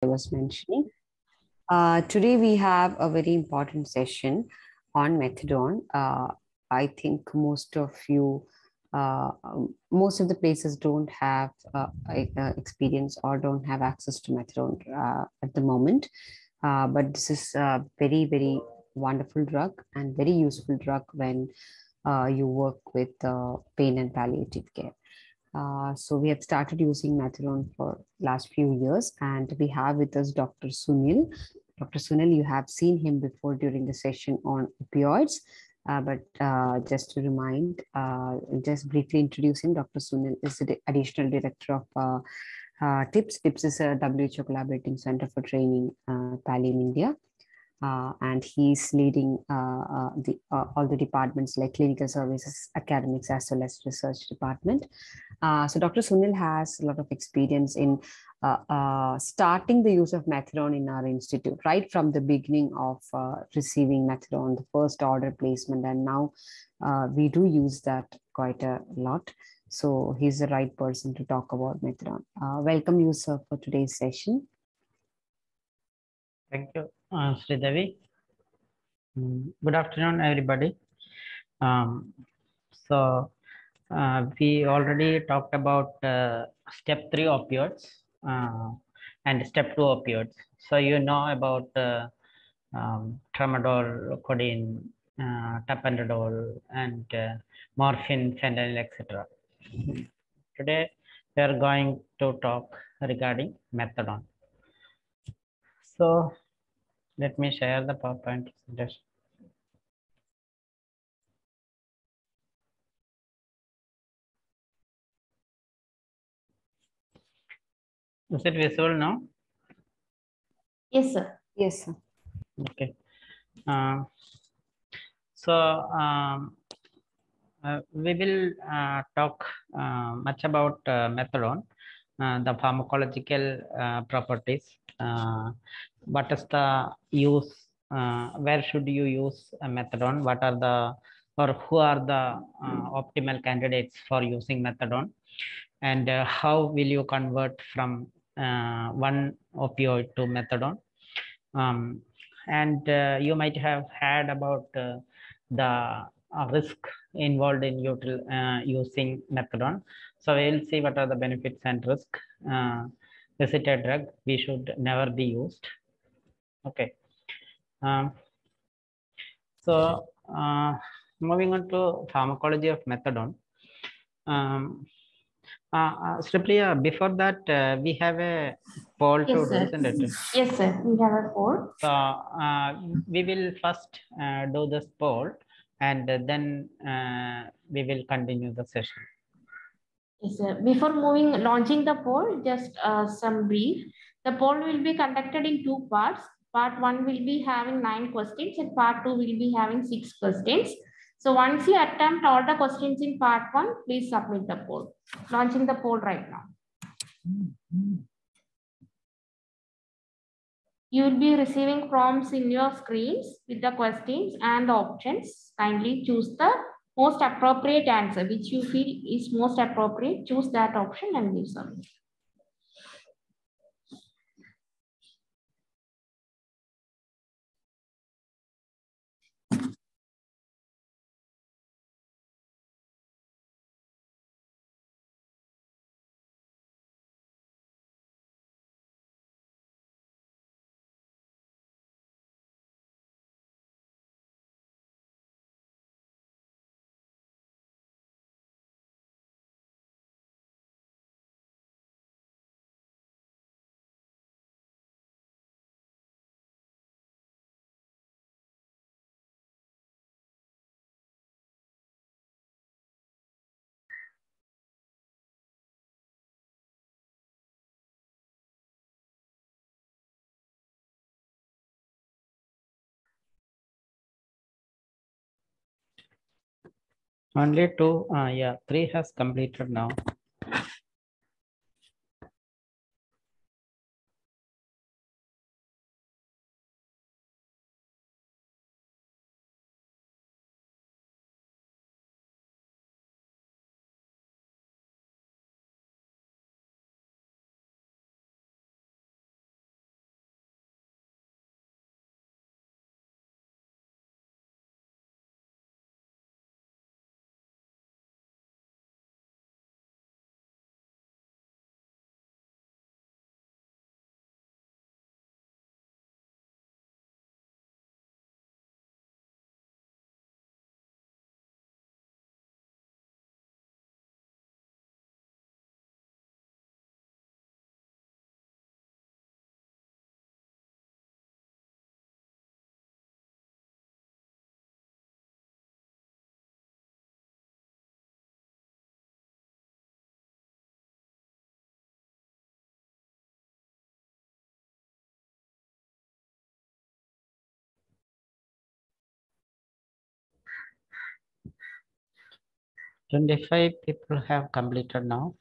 I was mentioning. Today we have a very important session on methadone. I think most of the places don't have experience or don't have access to methadone at the moment. But this is a very, very wonderful drug and very useful drug when you work with pain and palliative care. So we have started using methadone for last few years, and we have with us Dr. Sunil. Dr. Sunil, you have seen him before during the session on opioids, but just to remind, just briefly introduce him. Dr. Sunil is the additional director of TIPS. TIPS is a WHO collaborating center for training Pali in India. And he's leading all the departments like clinical services, academics, as well as research department. So Dr. Sunil has a lot of experience in starting the use of methadone in our institute, right from the beginning of receiving methadone, the first order placement, and now we do use that quite a lot. So he's the right person to talk about methadone. Welcome you, sir, for today's session. Thank you, Sridevi. Good afternoon, everybody. We already talked about step 3 opioids and step 2 opioids. So you know about tramadol, codeine, tapentadol, and morphine, fentanyl, etc. Today we are going to talk regarding methadone. So let me share the PowerPoint presentation. Is it visible now? Yes, sir. Yes, sir. Okay. We will talk much about methadone, the pharmacological properties, what is the use, where should you use methadone, what are the, or who are the optimal candidates for using methadone, and how will you convert from one opioid to methadone. And you might have heard about the risk involved in using methadone. So we'll see what are the benefits and risk. Is it a drug? We should never be used. Okay. Moving on to pharmacology of methadone. Sripriya, before that, we have a poll to do, isn't it? Yes, sir. We have a poll. So we will first do this poll, and then we will continue the session. Yes, sir. Before launching the poll, just some brief. The poll will be conducted in 2 parts. Part 1 will be having 9 questions, and part 2 will be having 6 questions. So once you attempt all the questions in part 1, please submit the poll. Launching the poll right now. You will be receiving prompts in your screens with the questions and the options. Kindly choose the most appropriate answer, which you feel is most appropriate. Choose that option and give submit. Only 2, 3 has completed now. 25 people have completed now.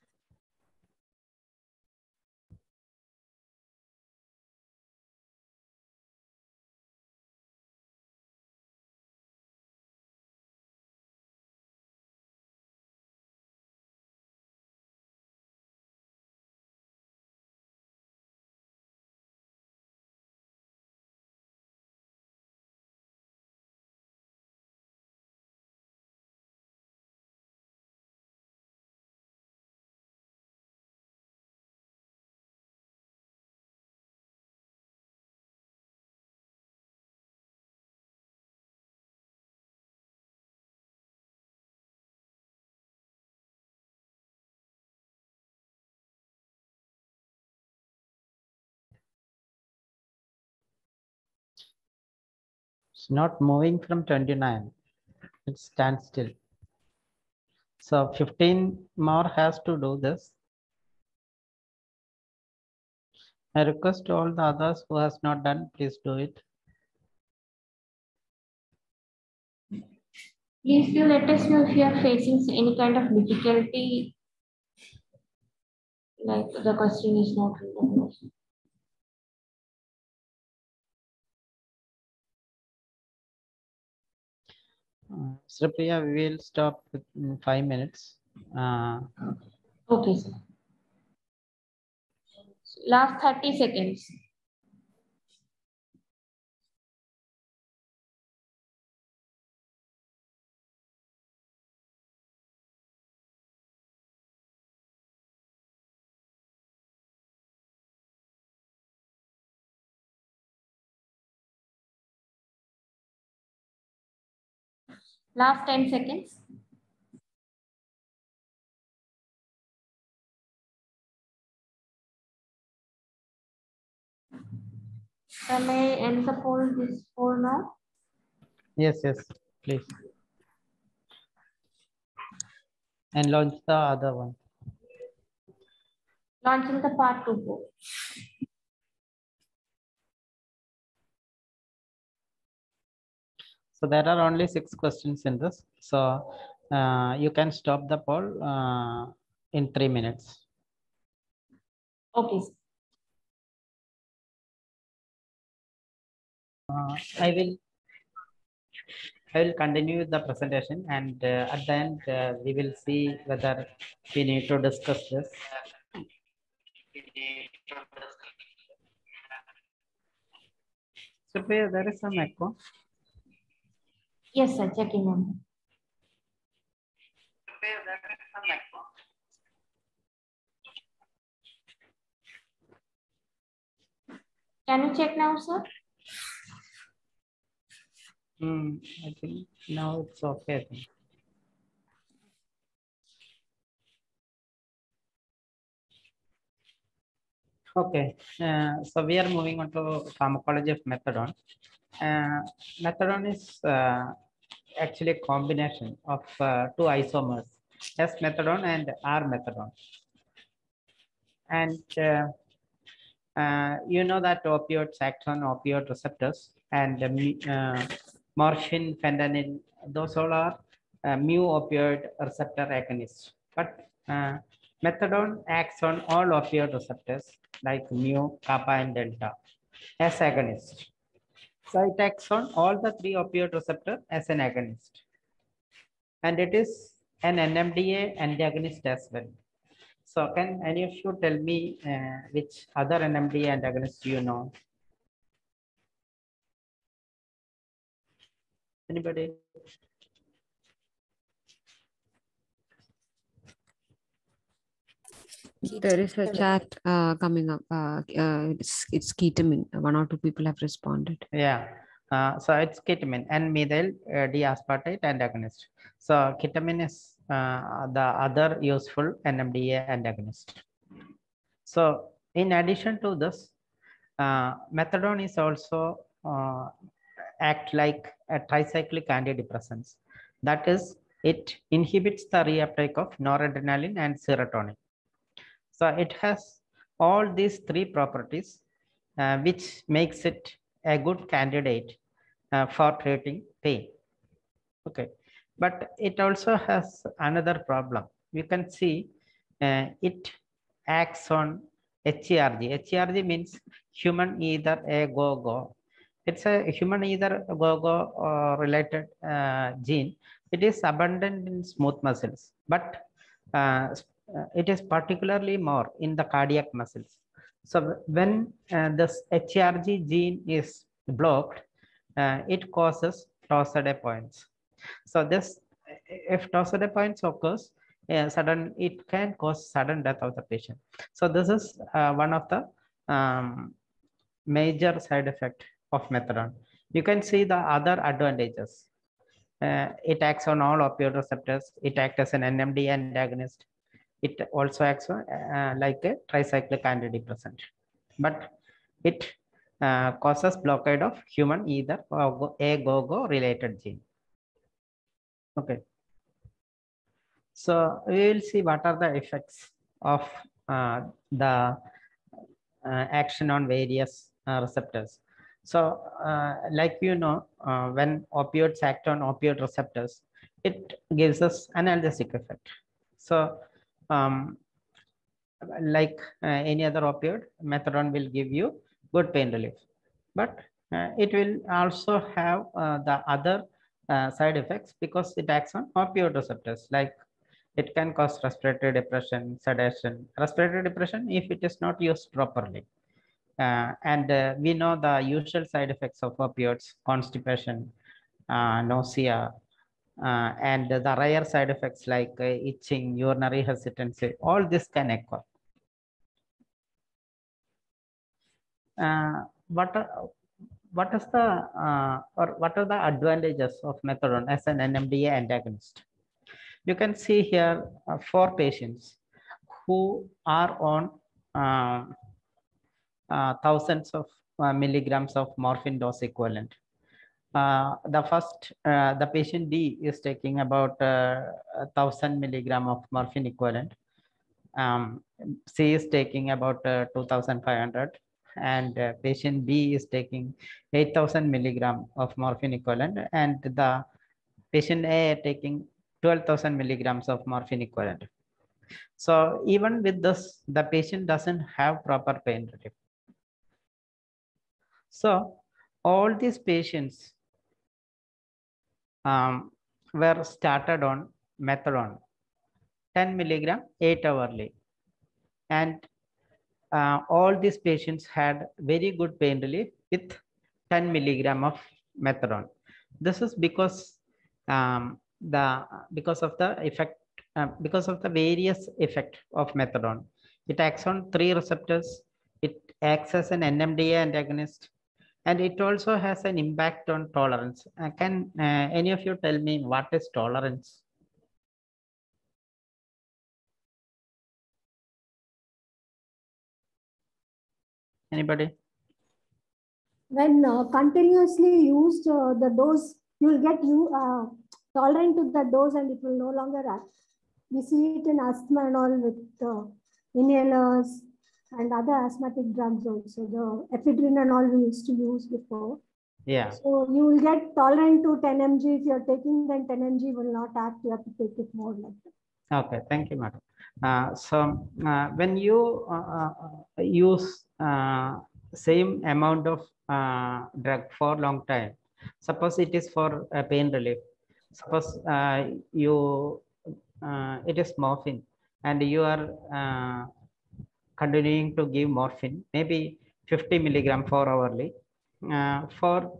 It's not moving from 29. It stands still. So 15 more has to do this. I request all the others who has not done, please do it. Please do let us know if you are facing any kind of difficulty, like the question is not written. Sripriya, we will stop in 5 minutes. Okay, sir. Last 30 seconds. Last 10 seconds. May I end the poll this poll now? Yes, please. And launch the other one. Launching the part 2 poll. So there are only 6 questions in this. So you can stop the poll in 3 minutes. Okay. I will continue the presentation, and at the end we will see whether we need to discuss this. So there is some echo. Yes, sir. Checking on. Can you check now, sir? I think now it's okay. I think. Okay, so we are moving on to pharmacology of methadone. Methadone is actually a combination of 2 isomers, S-methadone and R-methadone. And you know that opioids act on opioid receptors, and morphine, fentanyl, those all are mu opioid receptor agonists. But methadone acts on all opioid receptors like mu, kappa, and delta as agonist. So it acts on all the 3 opioid receptor as an agonist. And it is an NMDA antagonist as well. So can any of you tell me which other NMDA antagonists you know? Anybody? There is a chat coming up. It's ketamine. 1 or 2 people have responded. Yeah. So it's ketamine and methyl D-aspartate antagonist. So ketamine is the other useful NMDA antagonist. So in addition to this, methadone is also act like a tricyclic antidepressants. That is, it inhibits the reuptake of noradrenaline and serotonin. So it has all these 3 properties, which makes it a good candidate for treating pain. Okay. But it also has another problem. You can see it acts on HERG. HERG means human either a go-go. It's a human either go-go related gene. It is abundant in smooth muscles, but it is particularly more in the cardiac muscles. So when this HERG gene is blocked, it causes torsade points. So this, if torsade points occurs, it can cause sudden death of the patient. So this is one of the major side effect of methadone. You can see the other advantages. It acts on all opioid receptors. It acts as an NMDA antagonist. It also acts like a tricyclic antidepressant, but it causes blockade of human either a go-go related gene. Okay. So we will see what are the effects of the action on various receptors. So like when opioids act on opioid receptors, it gives us analgesic effect. So like any other opioid, methadone will give you good pain relief, but it will also have the other side effects because it acts on opioid receptors. Like it can cause respiratory depression, sedation, respiratory depression if it is not used properly. And we know the usual side effects of opioids: constipation, nausea, and the rare side effects like itching, urinary hesitancy. All this can occur. What is the or what are the advantages of methadone as an NMDA antagonist? You can see here 4 patients who are on thousands of milligrams of morphine dose equivalent. The patient D is taking about 1,000 milligram of morphine equivalent. C is taking about 2,500, and patient B is taking 8,000 milligram of morphine equivalent, and the patient A taking 12,000 milligrams of morphine equivalent. So even with this, the patient doesn't have proper pain relief. So all these patients were started on methadone 10 milligram 8 hourly, and all these patients had very good pain relief with 10 milligram of methadone. This is because because of the effect, because of the various effect of methadone. It acts on 3 receptors. It acts as an NMDA antagonist, and it also has an impact on tolerance. Can any of you tell me what is tolerance? Anybody? When continuously used, the dose, you will get tolerant to the dose and it will no longer act. We see it in asthma and all with inhalers and other asthmatic drugs also. The ephedrine and all we used to use before. Yeah. So you will get tolerant to 10 mg. If you're taking, then 10 mg will not act. You have to take it more like that. Okay, thank you, madam. So when you use same amount of drug for long time, suppose it is for pain relief. Suppose it is morphine, and you are continuing to give morphine, maybe 50 milligram for hourly. For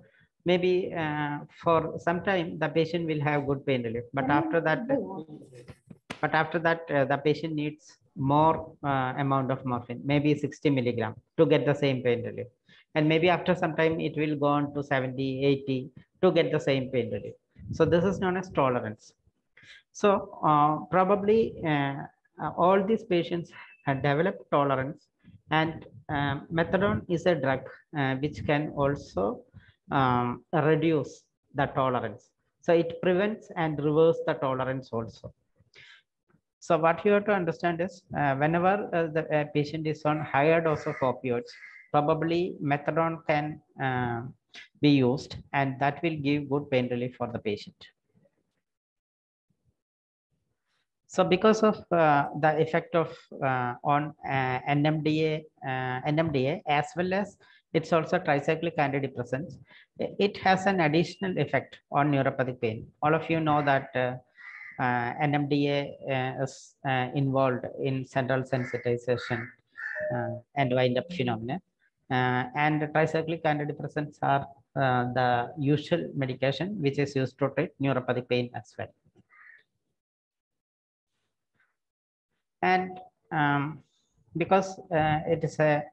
maybe for some time, the patient will have good pain relief, but after that. But after that, the patient needs more amount of morphine, maybe 60 milligram to get the same pain relief. And maybe after some time, it will go on to 70, 80 to get the same pain relief. So this is known as tolerance. So probably all these patients have developed tolerance, and methadone is a drug which can also reduce the tolerance. So it prevents and reverses the tolerance also. So what you have to understand is whenever the patient is on higher dose of opioids, probably methadone can be used, and that will give good pain relief for the patient. So because of the effect of on NMDA as well as it's also tricyclic antidepressants, it has an additional effect on neuropathic pain. All of you know that NMDA is involved in central sensitization and wind-up phenomena. And tricyclic antidepressants are the usual medication which is used to treat neuropathic pain as well. And because it is a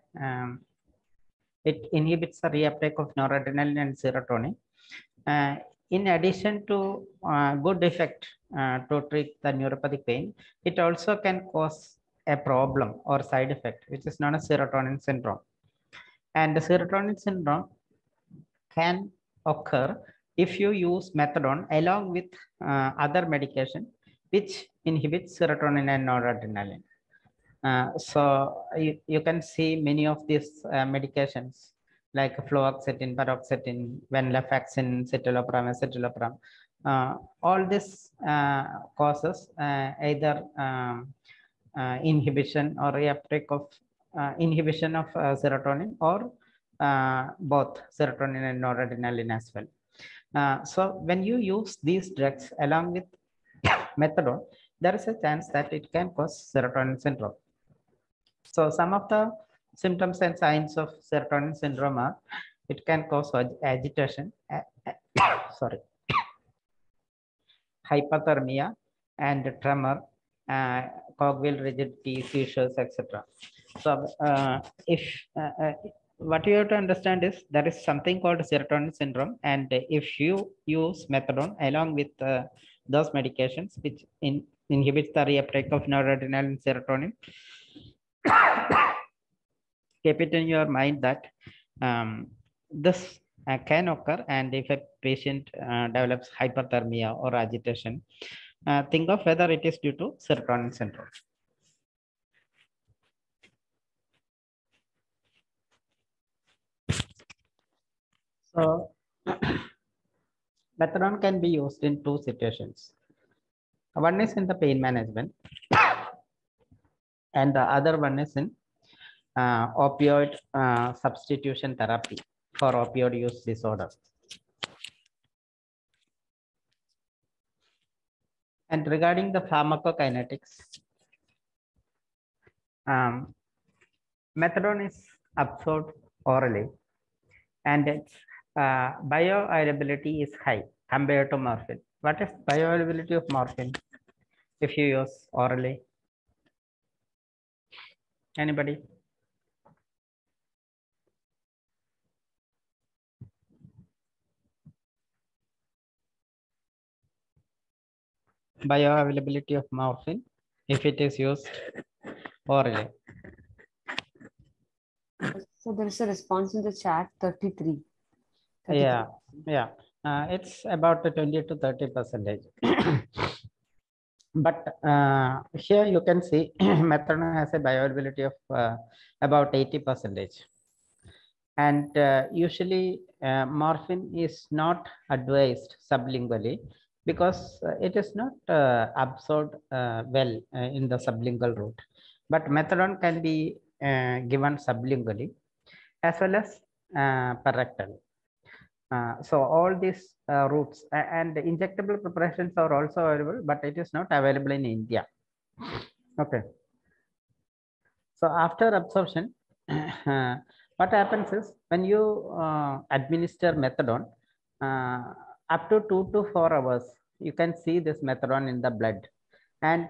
it inhibits the reuptake of noradrenaline and serotonin. In addition to good effect to treat the neuropathic pain, it also can cause a problem or side effect, which is known as serotonin syndrome. And the serotonin syndrome can occur if you use methadone along with other medication which inhibits serotonin and noradrenaline. So you can see many of these medications like fluoxetine, paroxetine, venlafaxine, citalopram, escitalopram. All this causes either inhibition or reuptake of inhibition of serotonin or both serotonin and noradrenaline as well. So when you use these drugs along with methadone, there is a chance that it can cause serotonin syndrome. So some of the symptoms and signs of serotonin syndrome are it can cause agitation, sorry, hypothermia and tremor, cogwheel rigidity, seizures, etc. So if what you have to understand is there is something called serotonin syndrome, and if you use methadone along with those medications which inhibits the reuptake of noradrenaline and serotonin, keep it in your mind that this can occur, and if a patient develops hyperthermia or agitation, think of whether it is due to serotonin syndrome. So methadone can be used in two situations. One is in the pain management, and the other one is in opioid substitution therapy for opioid use disorder. And regarding the pharmacokinetics, methadone is absorbed orally, and its bioavailability is high compared to morphine. What is bioavailability of morphine if you use orally? Anybody? Bioavailability of morphine if it is used orally. So there is a response in the chat, 33. Yeah. It's about 20 to 30%. But here you can see methadone has a bioavailability of about 80%. And usually morphine is not advised sublingually because it is not absorbed well in the sublingual route. But methadone can be given sublingually as well as parectal. So all these routes and injectable preparations are also available, but it is not available in India. Okay. So after absorption, what happens is when you administer methadone, up to 2 to 4 hours, you can see this methadone in the blood. And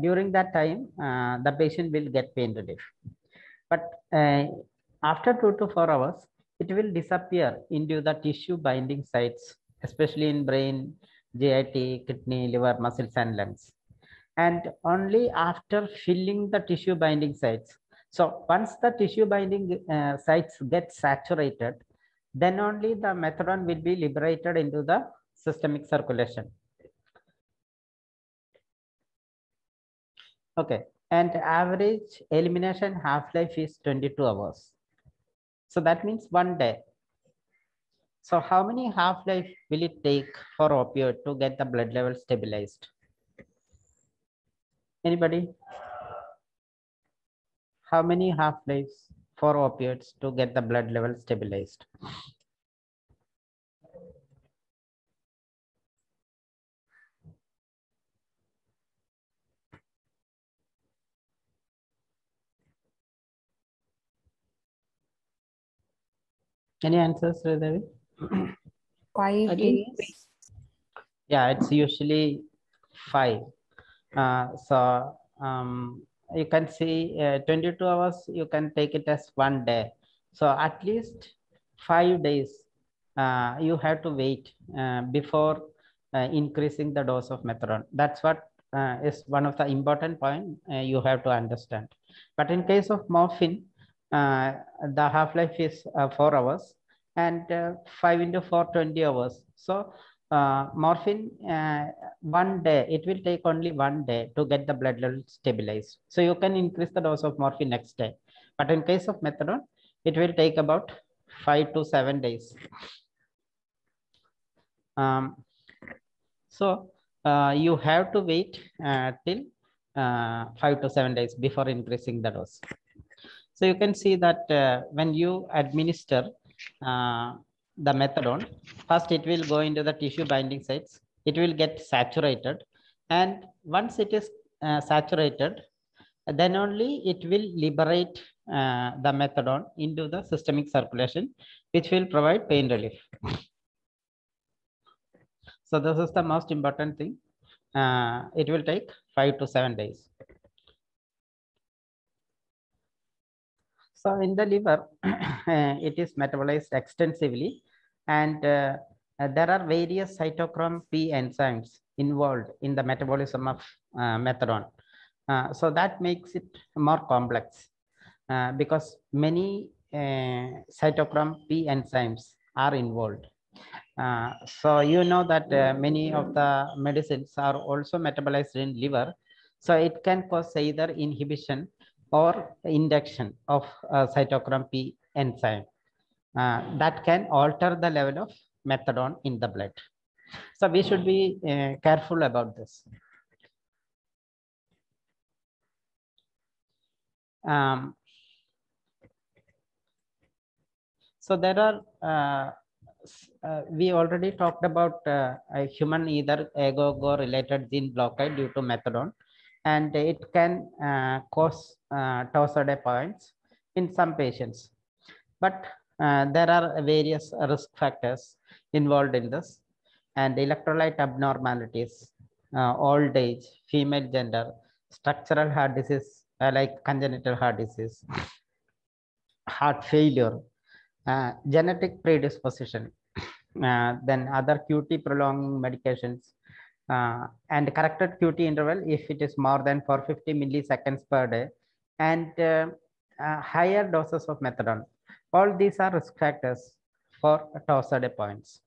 during that time, the patient will get pain relief. But after 2 to 4 hours, it will disappear into the tissue binding sites, especially in brain, GIT, kidney, liver, muscles, and lungs. And only after filling the tissue binding sites. So once the tissue binding sites get saturated, then only the methadone will be liberated into the systemic circulation. Okay, and average elimination half-life is 22 hours. So that means 1 day. So how many half-life will it take for opioid to get the blood level stabilized? Anybody? How many half-lives for opioids to get the blood level stabilized? Any answers, Sridevi? 5 days. Yeah, it's usually 5. So you can see 22 hours, you can take it as 1 day. So at least 5 days you have to wait before increasing the dose of methadone. That's what is one of the important point you have to understand. But in case of morphine, the half-life is 4 hours and 5 into 4, 20 hours. So morphine, 1 day, it will take only 1 day to get the blood level stabilized. So you can increase the dose of morphine next day. But in case of methadone, it will take about 5 to 7 days. So you have to wait till 5 to 7 days before increasing the dose. So you can see that when you administer the methadone, first it will go into the tissue binding sites. It will get saturated. And once it is saturated, then only it will liberate the methadone into the systemic circulation, which will provide pain relief. So this is the most important thing. It will take 5 to 7 days. So in the liver, it is metabolized extensively, and there are various cytochrome P enzymes involved in the metabolism of methadone. So that makes it more complex because many cytochrome P enzymes are involved. So you know that many of the medicines are also metabolized in liver. So it can cause either inhibition or induction of cytochrome P enzyme that can alter the level of methadone in the blood. So we should be careful about this. So there are we already talked about a human either ago related gene blockade due to methadone, and it can cause torsade points in some patients. But there are various risk factors involved in this, and electrolyte abnormalities, old age, female gender, structural heart disease like congenital heart disease, heart failure, genetic predisposition, then other QT prolonging medications, and corrected QT interval if it is more than 450 milliseconds per day, and higher doses of methadone. All these are risk factors for torsade points.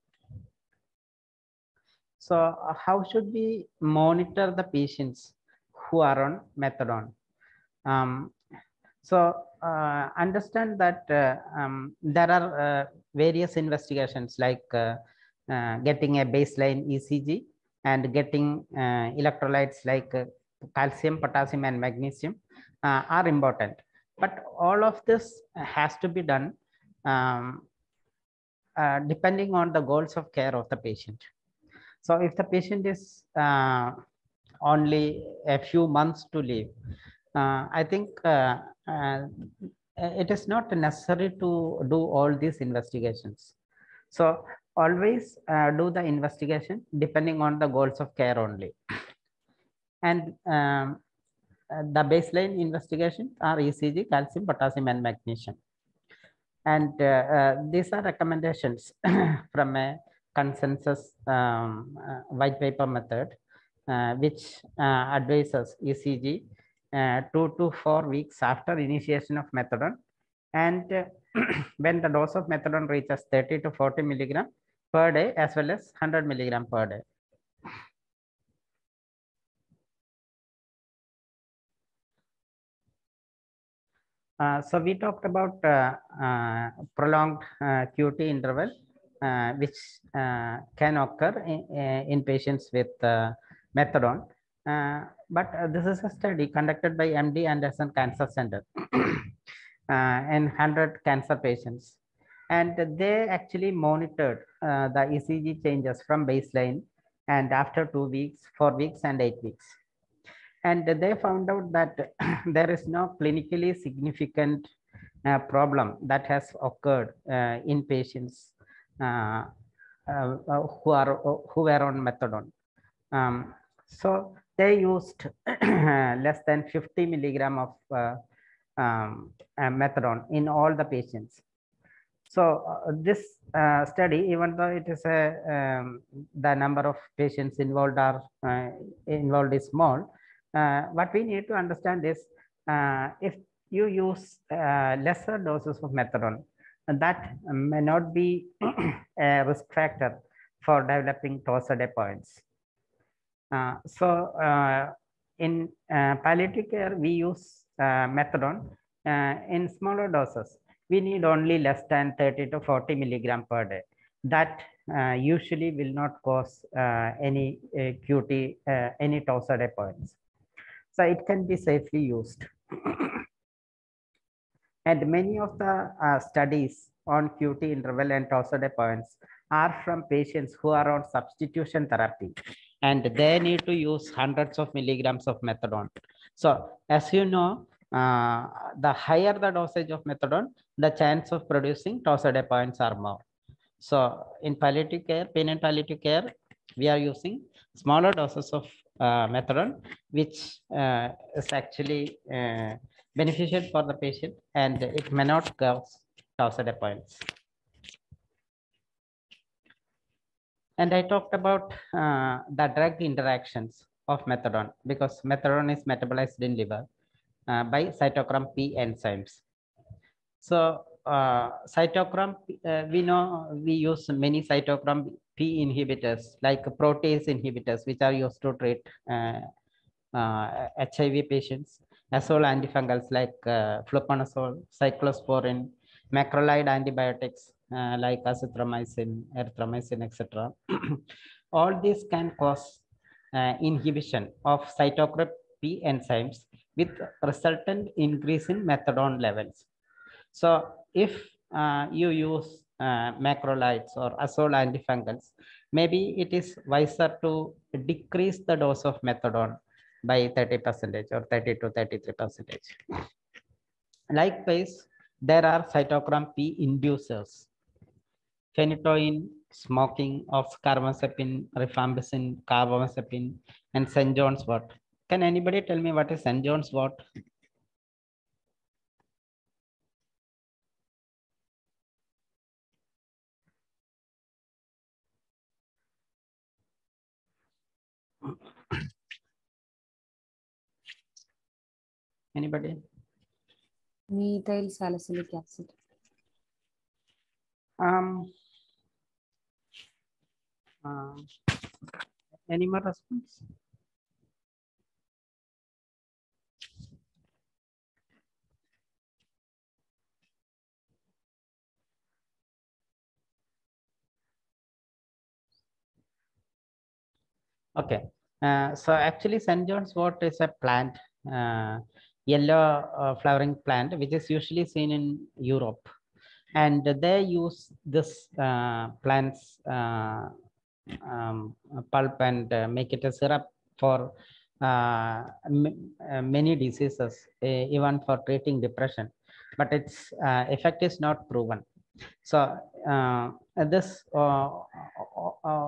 So how should we monitor the patients who are on methadone? So understand that there are various investigations like getting a baseline ECG and getting electrolytes like calcium, potassium, and magnesium are important. But all of this has to be done depending on the goals of care of the patient. So if the patient is only a few months to live, I think it is not necessary to do all these investigations. So always do the investigation depending on the goals of care only. And the baseline investigations are ECG, calcium, potassium, and magnesium. And these are recommendations from a consensus white paper method, which advises ECG 2 to 4 weeks after initiation of methadone, and when the dose of methadone reaches 30 to 40 milligram per day, as well as 100 milligram per day. So we talked about prolonged QT interval, which can occur in patients with methadone. but this is a study conducted by MD Anderson Cancer Center in 100 cancer patients. And they actually monitored the ECG changes from baseline and after 2 weeks, 4 weeks, and 8 weeks. And they found out that there is no clinically significant problem that has occurred in patients who were on methadone. So they used less than 50 milligram of methadone in all the patients. So this study, even though it is the number of patients involved is small, what we need to understand is if you use lesser doses of methadone, that may not be a risk factor for developing torsades. In palliative care, we use methadone in smaller doses. We need only less than 30 to 40 milligram per day. That usually will not cause any QT, any torsade points. So it can be safely used. And many of the studies on QT interval and torsade points are from patients who are on substitution therapy, and they need to use hundreds of milligrams of methadone. So as you know, the higher the dosage of methadone, the chance of producing torsade points are more. So in palliative care, pain and palliative care, we are using smaller doses of methadone, which is actually beneficial for the patient, and it may not cause torsade points. And I talked about the drug interactions of methadone, because methadone is metabolized in liver by cytochrome P enzymes. So cytochrome, we know we use many cytochrome P inhibitors, like protease inhibitors, which are used to treat HIV patients, as well antifungals like fluconazole, cyclosporin, macrolide antibiotics like azithromycin, erythromycin, etc. All these can cause inhibition of cytochrome P enzymes with resultant increase in methadone levels. So if you use macrolides or azole antifungals, maybe it is wiser to decrease the dose of methadone by 30% or 30 to 33%. Likewise, there are cytochrome P inducers: phenytoin, smoking of carbamazepine, rifampicin, carbamazepine, and St. John's wort. Can anybody tell me what is St. John's wort? Anybody? Methyl salicylic acid. Any more response? Okay. So actually, St. John's wort is a plant, yellow flowering plant, which is usually seen in Europe. And they use this plant's pulp and make it a syrup for many diseases, even for treating depression. But its effect is not proven. So this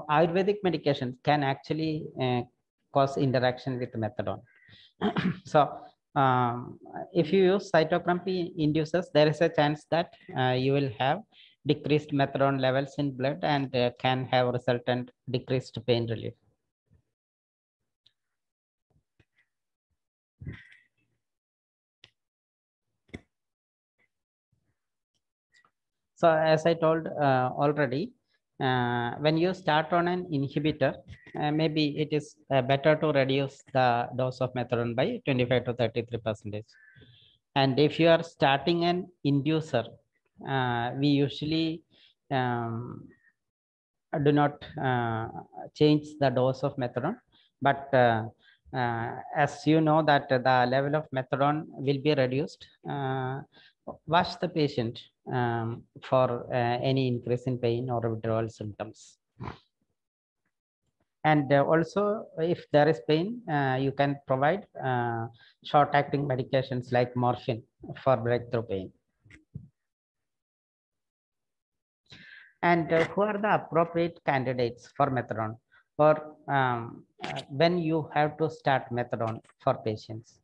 Ayurvedic medication can actually cause interaction with methadone. So if you use cytochrome P inducers, there is a chance that you will have decreased methadone levels in blood and can have resultant decreased pain relief. So as I told already, when you start on an inhibitor, maybe it is better to reduce the dose of methadone by 25 to 33%. And if you are starting an inducer, we usually do not change the dose of methadone, but as you know that the level of methadone will be reduced, watch the patient for any increase in pain or withdrawal symptoms. And also, if there is pain, you can provide short-acting medications like morphine for breakthrough pain. And who are the appropriate candidates for methadone, or when you have to start methadone for patients?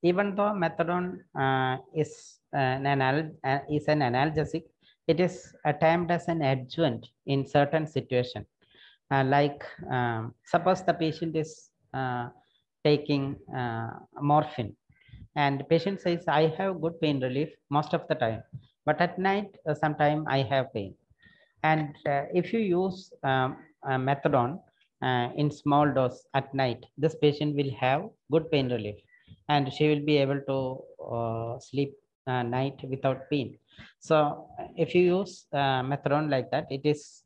Even though methadone is an analgesic, it is termed as an adjuvant in certain situations. Suppose the patient is taking morphine, and the patient says, I have good pain relief most of the time, but at night, sometime I have pain. And if you use methadone in small dose at night, this patient will have good pain relief, and she will be able to sleep night without pain. So if you use methadone like that, it is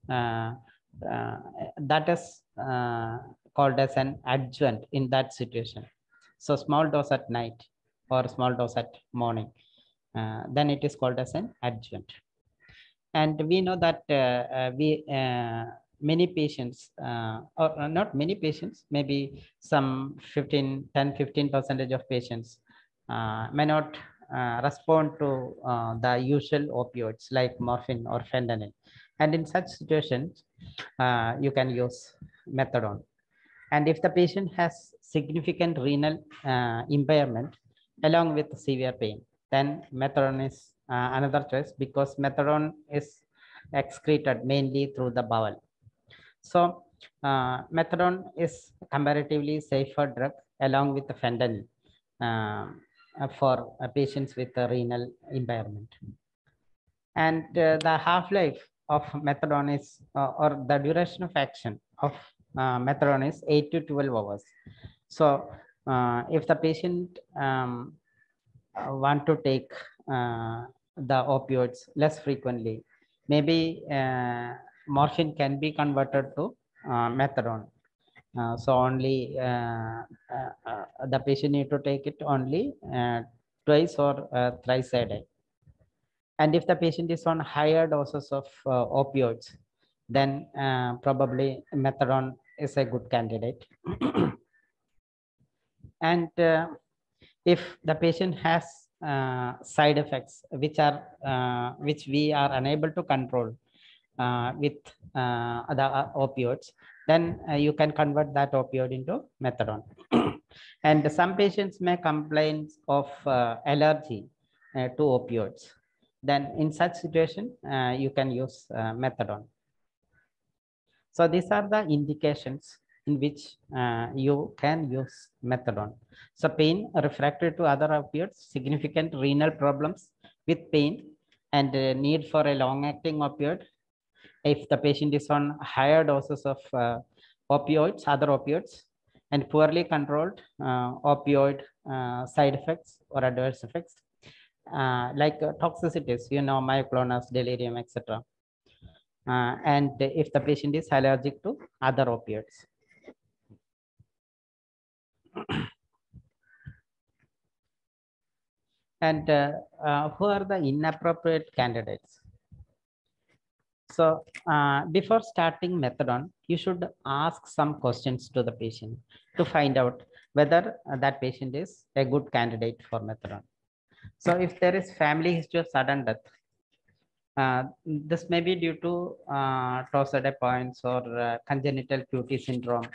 that is called as an adjuvant in that situation. So small dose at night or small dose at morning, then it is called as an adjuvant. And we know that many patients, or not many patients, maybe some 10-15% of patients may not respond to the usual opioids like morphine or fentanyl. And in such situations, you can use methadone. And if the patient has significant renal impairment along with severe pain, then methadone is another choice, because methadone is excreted mainly through the bowel. So methadone is comparatively safer drug along with the fentanyl for patients with renal impairment. And the half-life of methadone is, or the duration of action of methadone is 8 to 12 hours. So if the patient want to take the opioids less frequently, maybe morphine can be converted to methadone. So only the patient need to take it only twice or thrice a day. And if the patient is on higher doses of opioids, then probably methadone is a good candidate. And if the patient has side effects which we are unable to control with the opioids, then you can convert that opioid into methadone. And some patients may complain of allergy to opioids. Then in such situation, you can use methadone. So these are the indications in which you can use methadone. So pain refractory to other opioids, significant renal problems with pain, and need for a long-acting opioid. If the patient is on higher doses of opioids, other opioids, and poorly controlled opioid side effects or adverse effects, like toxicities, myoclonus, delirium, etc. And if the patient is allergic to other opioids. And who are the inappropriate candidates? So before starting methadone, you should ask some questions to the patient to find out whether that patient is a good candidate for methadone. So if there is family history of sudden death, this may be due to Torsade points or congenital QT syndrome.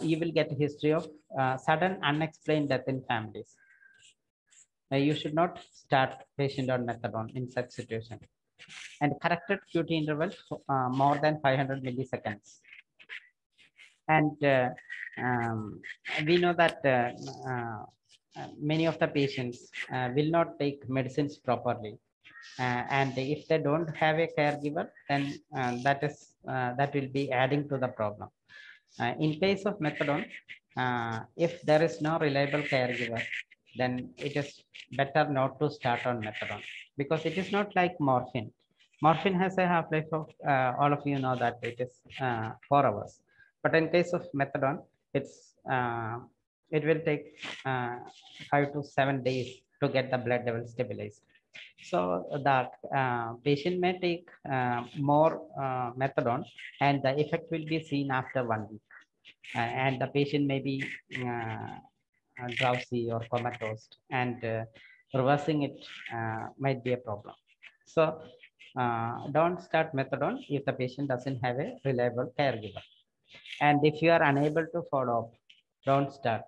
You will get a history of sudden unexplained death in families. You should not start patient on methadone in such situation. And corrected QT interval more than 500 milliseconds. And we know that many of the patients will not take medicines properly. And if they don't have a caregiver, then that will be adding to the problem. In case of methadone, if there is no reliable caregiver, then it is better not to start on methadone, because it is not like morphine. Morphine has a half-life of, all of you know that it is 4 hours. But in case of methadone, it will take 5 to 7 days to get the blood level stabilized. So the patient may take more methadone, and the effect will be seen after 1 week. And the patient may be drowsy or comatose, and reversing it might be a problem. So don't start methadone if the patient doesn't have a reliable caregiver. And if you are unable to follow up, don't start.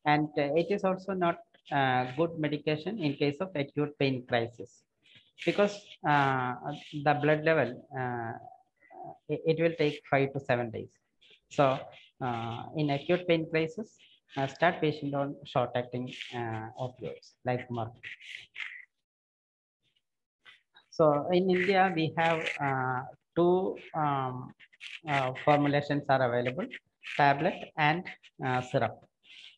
And it is also not good medication in case of acute pain crisis, because the blood level, it will take 5 to 7 days. So in acute pain crisis, start patient on short acting opioids like morphine. So in India, we have two formulations are available: tablet and syrup.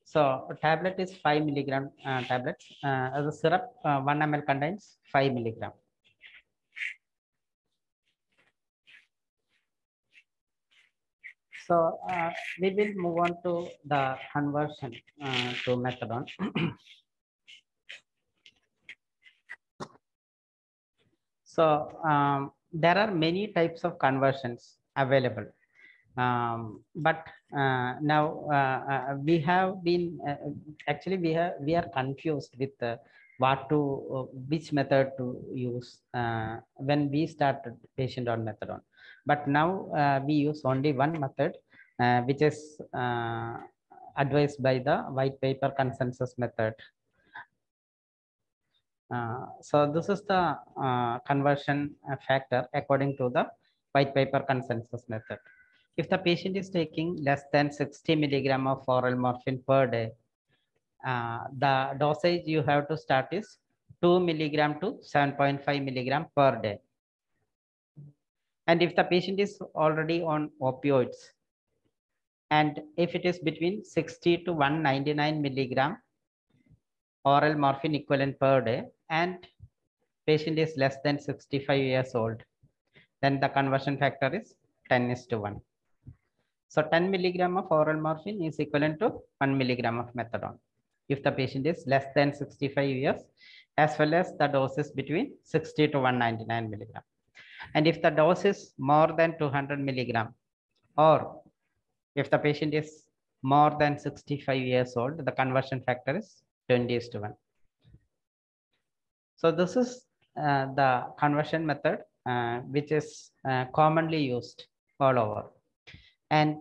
So tablet is 5 milligram tablets. As a syrup, 1 ml contains 5 milligram. So we will move on to the conversion to methadone. So there are many types of conversions available. But now we have been actually we are confused with which method to use when we started patient on methadone. But now we use only one method, which is advised by the white paper consensus method. So this is the conversion factor according to the white paper consensus method. If the patient is taking less than 60 milligram of oral morphine per day, the dosage you have to start is 2 milligram to 7.5 milligram per day. And if the patient is already on opioids, and if it is between 60 to 199 milligram oral morphine equivalent per day, and patient is less than 65 years old, then the conversion factor is 10:1. So 10 milligram of oral morphine is equivalent to 1 milligram of methadone if the patient is less than 65 years, as well as the dose is between 60 to 199 milligram. And if the dose is more than 200 milligram, or if the patient is more than 65 years old, the conversion factor is 20:1. So this is the conversion method which is commonly used all over. And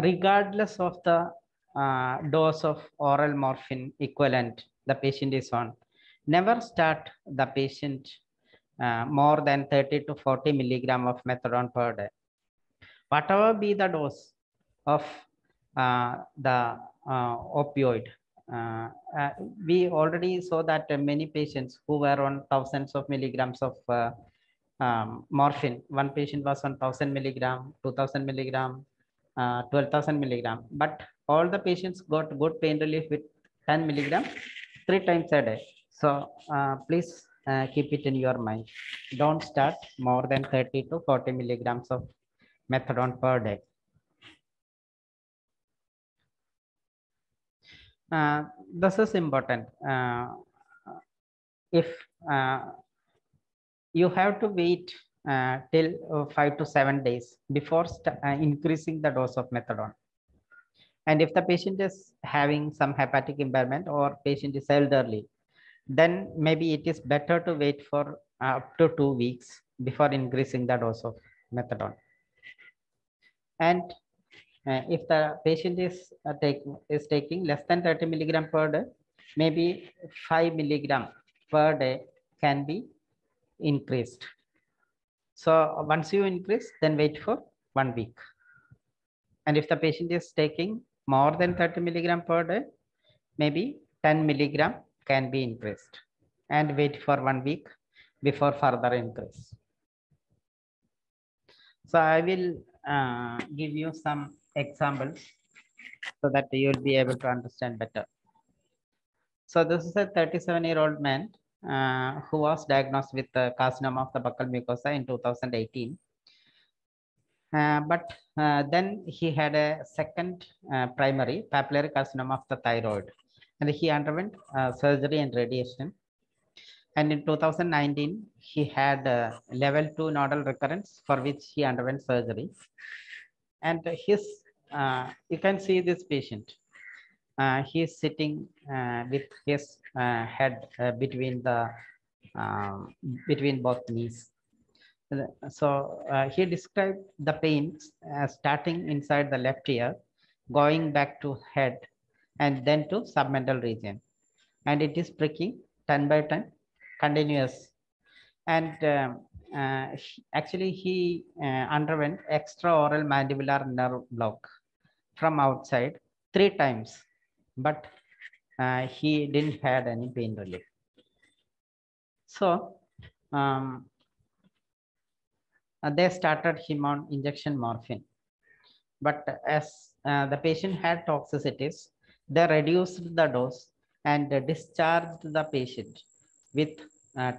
regardless of the dose of oral morphine equivalent the patient is on, never start the patient more than 30 to 40 milligram of methadone per day. Whatever be the dose of the opioid, we already saw that many patients who were on thousands of milligrams of morphine, one patient was on 1000 milligram, 2000 milligram, 12,000 milligram, but all the patients got good pain relief with 10 milligram 3 times a day. So please keep it in your mind. Don't start more than 30 to 40 milligrams of methadone per day. This is important. If you have to wait till 5 to 7 days before increasing the dose of methadone. And if the patient is having some hepatic impairment or patient is elderly, then maybe it is better to wait for up to 2 weeks before increasing the dose of methadone. And if the patient is taking less than 30 milligram per day, maybe 5 milligram per day can be increased. So once you increase, then wait for 1 week. And if the patient is taking more than 30 milligram per day, maybe 10 milligram can be increased, and wait for 1 week before further increase. So I will give you some examples so that you will be able to understand better. So this is a 37-year-old man who was diagnosed with carcinoma of the buccal mucosa in 2018. But then he had a second primary papillary carcinoma of the thyroid, and he underwent surgery and radiation. And in 2019, he had level 2 nodal recurrence for which he underwent surgery. And you can see this patient. He is sitting with his head between both knees. So he described the pain starting inside the left ear, going back to head, and then to submental region. And it is pricking 10 by 10, continuous. And actually, he underwent extraoral mandibular nerve block from outside 3 times, but he didn't had any pain relief. So they started him on injection morphine. But as the patient had toxicities, they reduced the dose and discharged the patient with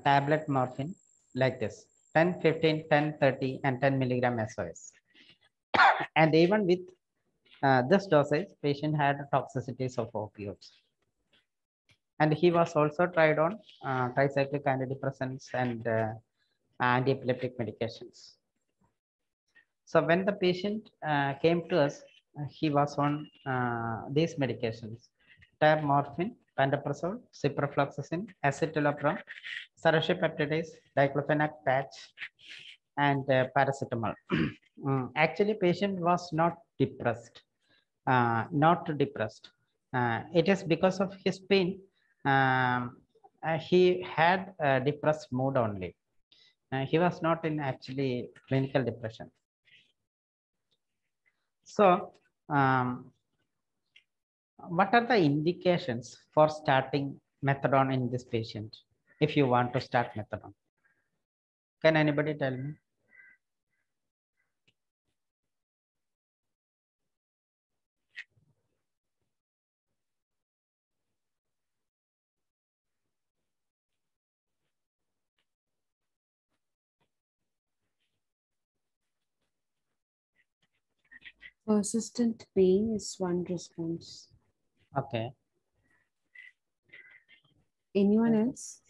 tablet morphine like this: 10, 15, 10, 30, and 10 milligram SOS. And even with this dosage, patient had toxicities of opioids. And he was also tried on tricyclic antidepressants and anti-epileptic medications. So when the patient came to us, he was on these medications: tab morphine, pantoprazole, ciprofloxacin, acetylopram, saroseptidase, diclofenac patch, and paracetamol. Actually, patient was not depressed. It is because of his pain. He had a depressed mood only. He was not in actually clinical depression. So, what are the indications for starting methadone in this patient? If you want to start methadone, can anybody tell me? Persistent pain is one response. Okay. Anyone else?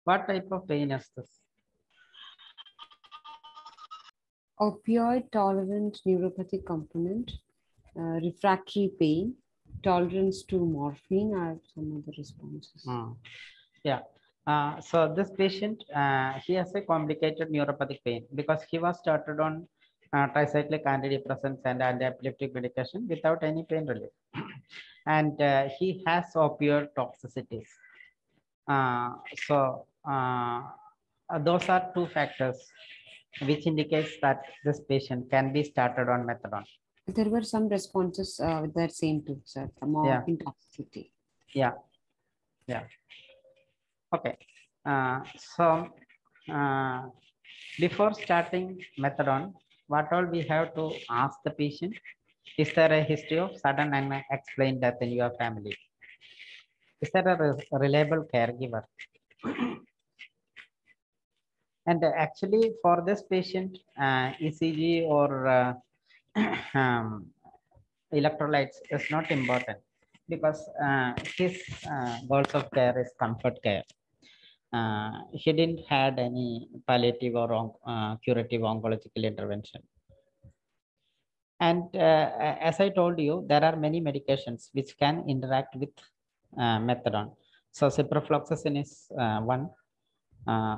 What type of pain is this? Opioid tolerant neuropathic component, refractory pain, tolerance to morphine are some other responses. Yeah. So this patient, he has a complicated neuropathic pain because he was started on tricyclic antidepressants and anti-epileptic medication without any pain relief. And he has opioid toxicities. So those are two factors which indicates that this patient can be started on methadone. There were some responses with that same too, sir. The morphine toxicity. Yeah. Okay. So before starting methadone, what all we have to ask the patient: is there a history of sudden and unexplained death in your family? Is there a reliable caregiver? And actually, for this patient, ECG or electrolytes is not important because his goals of care is comfort care. He didn't had any palliative or curative oncological intervention. And as I told you, there are many medications which can interact with methadone. So ciprofloxacin is one.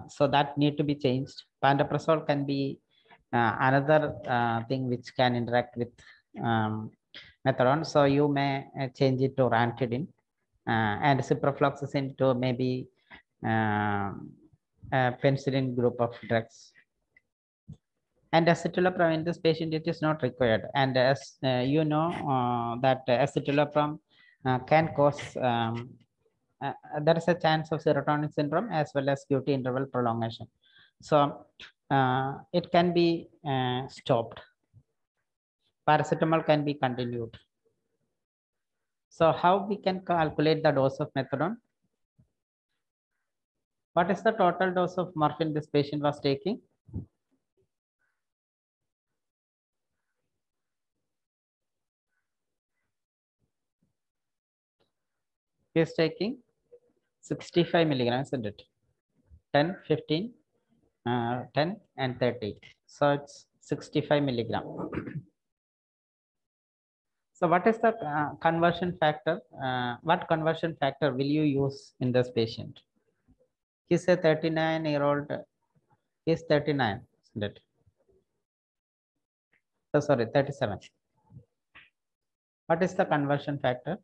So that need to be changed. Pantoprazole can be another thing which can interact with methadone. So you may change it to ranitidine and ciprofloxacin to maybe penicillin group of drugs. And acetylopram in this patient, it is not required. And as you know, that acetylopram can cause, there is a chance of serotonin syndrome as well as QT interval prolongation. So it can be stopped. Paracetamol can be continued. So how we can calculate the dose of methadone? What is the total dose of morphine this patient was taking? He is taking 65 milligrams, isn't it? 10, 15, 10 and 30. So it's 65 milligram. So what is the conversion factor? What conversion factor will you use in this patient? He's a 39-year-old. He's 39, isn't it? Oh, sorry, 37. What is the conversion factor?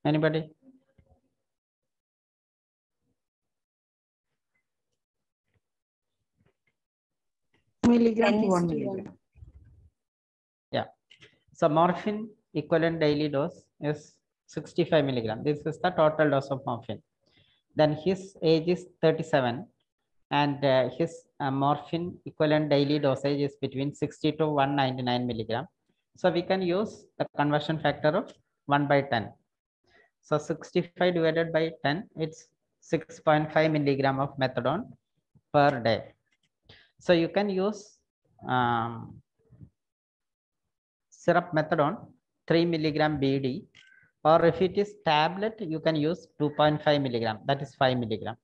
Anybody? Milligram to 10 1 to milligram. Yeah. So morphine equivalent daily dose is 65 milligram. This is the total dose of morphine. Then his age is 37 and his morphine equivalent daily dosage is between 60 to 199 milligram. So we can use the conversion factor of 1 by 10. So 65 divided by 10, it's 6.5 milligram of methadone per day. So you can use syrup methadone 3 milligram BD, or if it is tablet, you can use 2.5 milligram, that is 5 milligram.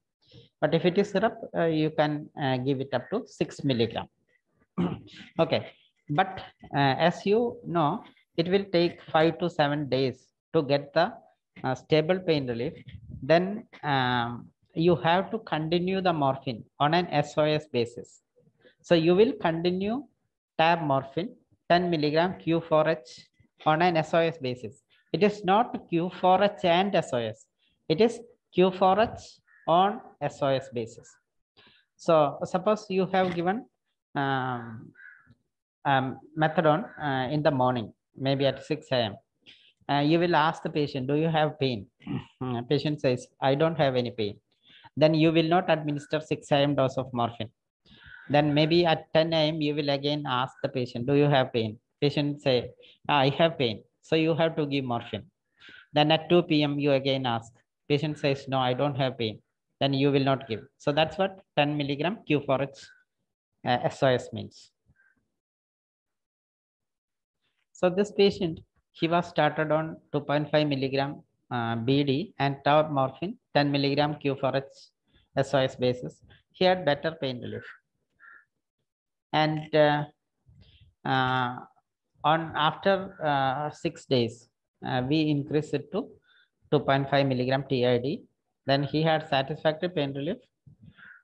But if it is syrup, you can give it up to 6 milligram. Okay, but as you know, it will take 5 to 7 days to get the stable pain relief. Then you have to continue the morphine on an SOS basis. So you will continue tab morphine 10 milligram Q4H on an SOS basis. It is not Q4H and SOS. It is Q4H on SOS basis. So suppose you have given methadone in the morning, maybe at 6 a.m. You will ask the patient, do you have pain? Patient says, I don't have any pain. Then you will not administer 6 a.m. dose of morphine. Then maybe at 10 a.m. you will again ask the patient, do you have pain? Patient say, I have pain. So you have to give morphine. Then at 2 p.m. you again ask. Patient says, no, I don't have pain. Then you will not give. So that's what 10 milligram Q4H SOS means. So this patient, he was started on 2.5 milligram BD and tau morphine 10 milligram Q4H SOS basis. He had better pain relief. And on after 6 days, we increased it to 2.5 milligram TID. Then he had satisfactory pain relief.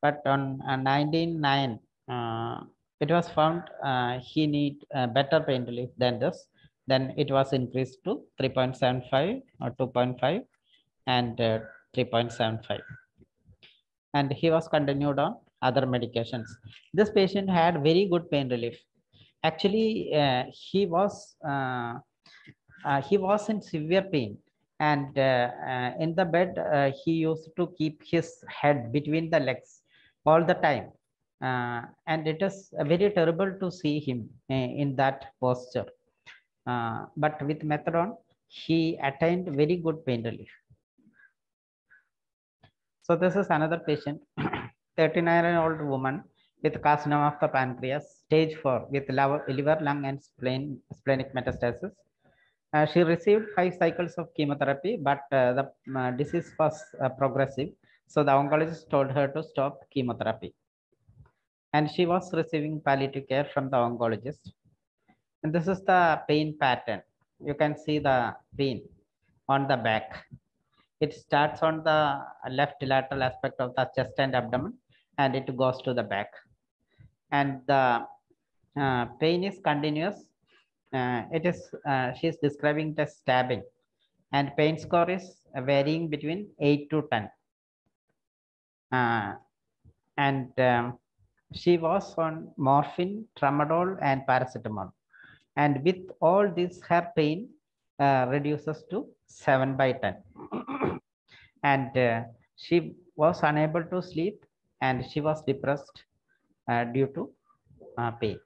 But on 19/9, it was found he need better pain relief than this. Then it was increased to 3.75 or 2.5 and 3.75. And he was continued on other medications. This patient had very good pain relief. Actually, he was in severe pain, and in the bed, he used to keep his head between the legs all the time. And it is very terrible to see him in that posture. But with methadone, he attained very good pain relief. So this is another patient, 39-year-old woman with carcinoma of the pancreas, stage 4, with liver, lung, and splenic metastasis. She received 5 cycles of chemotherapy, but the disease was progressive. So the oncologist told her to stop chemotherapy. And she was receiving palliative care from the oncologist. And this is the pain pattern. You can see the pain on the back. It starts on the left lateral aspect of the chest and abdomen, and it goes to the back. And the pain is continuous. She's describing the stabbing, and pain score is varying between 8 to 10. And she was on morphine, tramadol, and paracetamol. And with all this, her pain reduces to 7 by 10. And she was unable to sleep, and she was depressed due to pain.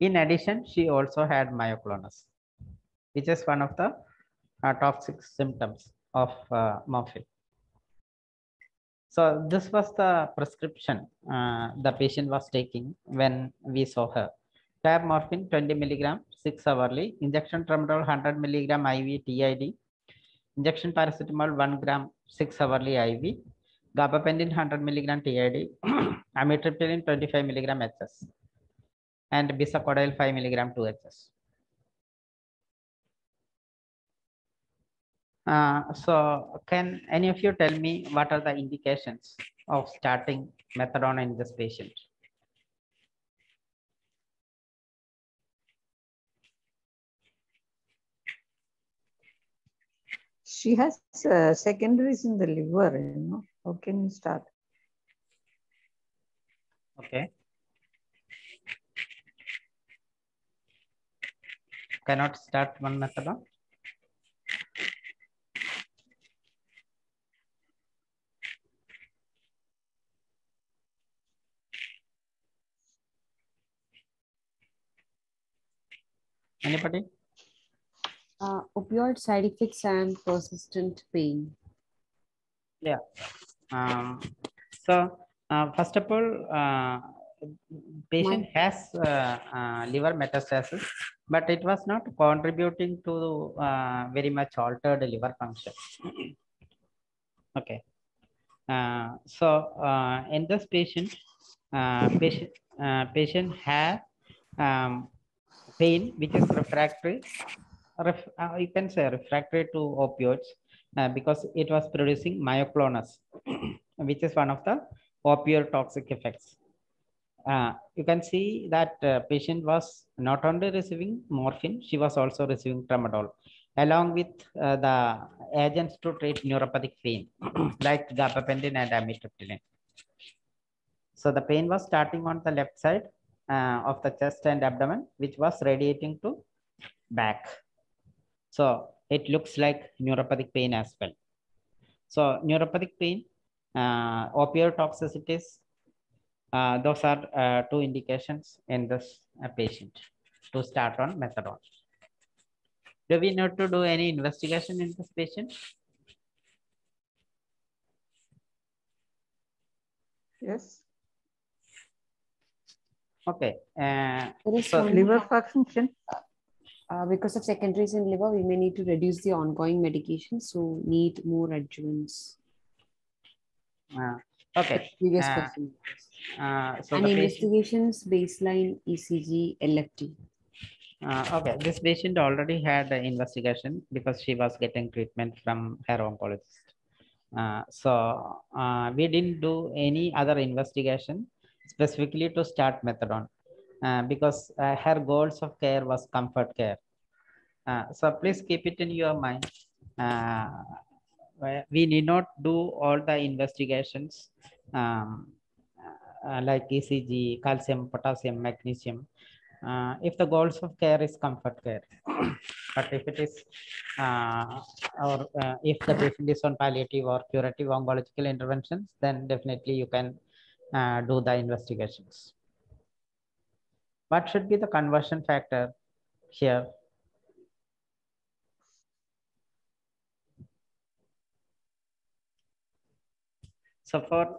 In addition, she also had myoclonus, which is one of the toxic symptoms of morphine. So this was the prescription the patient was taking when we saw her. Tab morphine 20 milligram 6 hourly, injection tramadol 100 milligram IV TID, injection paracetamol 1 gram 6 hourly IV, gabapentin 100 milligram TID, amitriptyline 25 milligram HS, and bisacodyl 5 milligram 2 HS. So can any of you tell me what are the indications of starting methadone in this patient? She has secondaries in the liver, you know. How can you start? Okay. Cannot start one methadone. Anybody? Opioid side effects and persistent pain. Yeah. So first of all, patient has liver metastasis, but it was not contributing to very much altered liver function. Okay. So in this patient, patient had pain which is refractory. You can say refractory to opioids because it was producing myoclonus, which is one of the opioid toxic effects. You can see that patient was not only receiving morphine, she was also receiving tramadol, along with the agents to treat neuropathic pain, like gabapentin and amitriptyline. So the pain was starting on the left side of the chest and abdomen, which was radiating to back. So it looks like neuropathic pain as well. So neuropathic pain, opioid toxicities, those are two indications in this patient to start on methadone. Do we need to do any investigation in this patient? Yes. Okay. There is So one Liver function. because of secondaries in liver, we may need to reduce the ongoing medication, so need more adjuvants. okay. Previous question. So and the investigations, baseline ECG, LFT. Okay, this patient already had an investigation because she was getting treatment from her oncologist. So we didn't do any other investigation specifically to start methadone because her goals of care was comfort care. So please keep it in your mind. We need not do all the investigations like ECG, calcium, potassium, magnesium. If the goals of care is comfort care, but if it is if the patient is on palliative or curative oncological interventions, then definitely you can do the investigations. What should be the conversion factor here? So for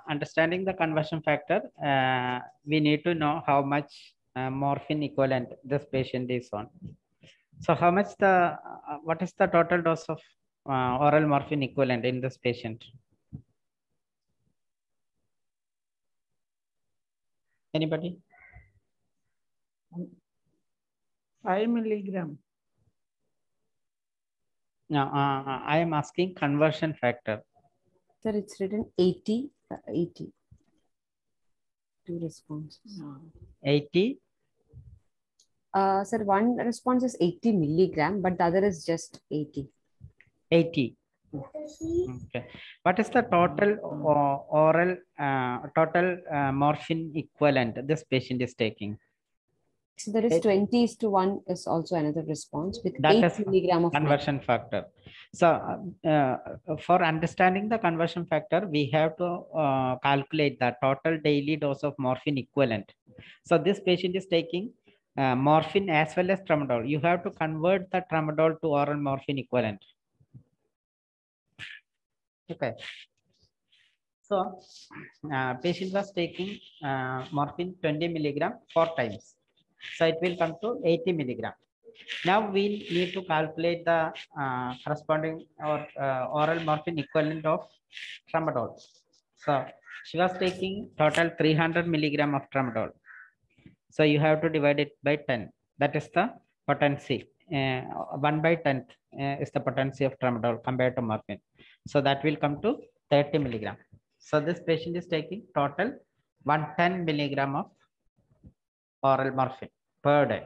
understanding the conversion factor, we need to know how much morphine equivalent this patient is on. So how much what is the total dose of oral morphine equivalent in this patient? Anybody? 5 milligram. No, I am asking conversion factor. Sir, it's written 80, 80. Two responses. 80? Sir, one response is 80 milligram, but the other is just 80. 80. Okay. What is the total oral total morphine equivalent this patient is taking? So there is 20:1 is also another response with That 8 is milligram of conversion factor. So for understanding the conversion factor, we have to calculate the total daily dose of morphine equivalent So this patient is taking morphine as well as tramadol. You have to convert the tramadol to oral morphine equivalent. Okay. So patient was taking morphine 20 milligram 4 times. So it will come to 80 milligram. Now we need to calculate the corresponding or oral morphine equivalent of tramadol. So she was taking total 300 milligram of tramadol. So you have to divide it by 10. That is the potency. 1 by 10 is the potency of tramadol compared to morphine. So that will come to 30 milligram. So this patient is taking total 110 milligram of oral morphine per day.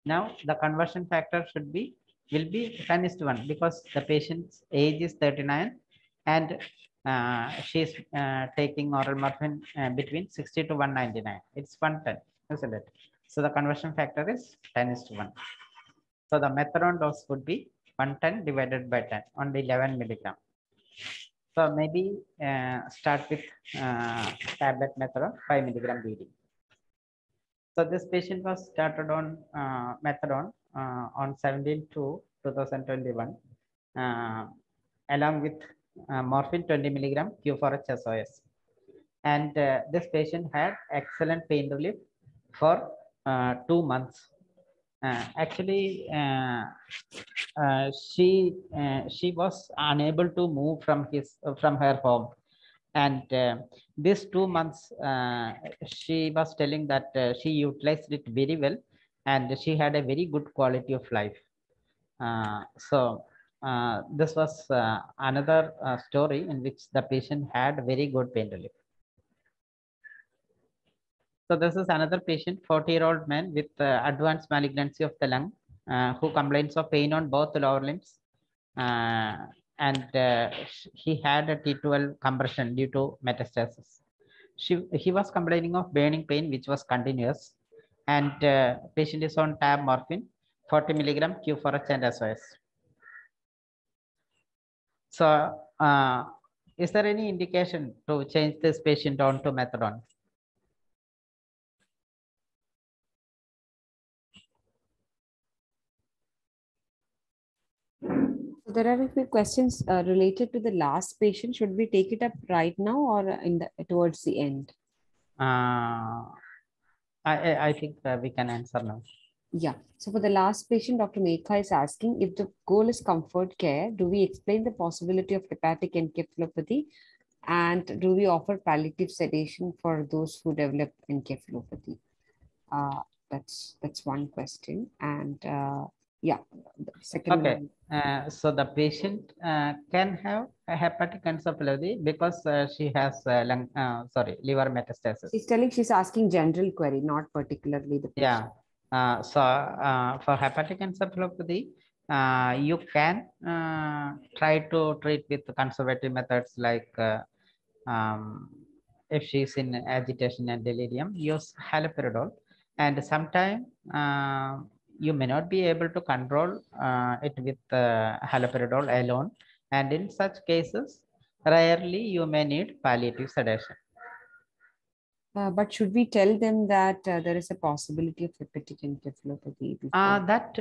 Now the conversion factor will be 10:1 because the patient's age is 39 and she's taking oral morphine between 60 to 199. It's 110, isn't it? So the conversion factor is 10:1. So the methadone dose would be 110 divided by 10, only 11 milligram. So maybe start with tablet methadone 5 milligram BD. So this patient was started on methadone on 17/2/2021, along with morphine 20 milligram Q4H SOS. And this patient had excellent pain relief for 2 months. Actually, she was unable to move from her home. And these 2 months, she was telling that she utilized it very well and she had a very good quality of life. So this was another story in which the patient had very good pain relief. So this is another patient, 40-year-old man with advanced malignancy of the lung, who complains of pain on both lower limbs. And he had a T12 compression due to metastasis. He was complaining of burning pain, which was continuous. And patient is on tab morphine, 40 milligram Q4H and SOS. So is there any indication to change this patient on to methadone? So there are a few questions related to the last patient. Should we take it up right now or towards the end? I think we can answer now. Yeah. So for the last patient, Dr. Mekha is asking, if the goal is comfort care, do we explain the possibility of hepatic encephalopathy? And do we offer palliative sedation for those who develop encephalopathy? That's one question. And yeah, the second Okay. one. So the patient can have a hepatic encephalopathy because she has liver metastasis. She's asking general query, not particularly the patient. Yeah. So for hepatic encephalopathy, you can try to treat with conservative methods like if she's in agitation and delirium, use haloperidol. And sometimes you may not be able to control it with haloperidol alone. And in such cases, rarely you may need palliative sedation. But should we tell them that there is a possibility of hepatic encephalopathy? That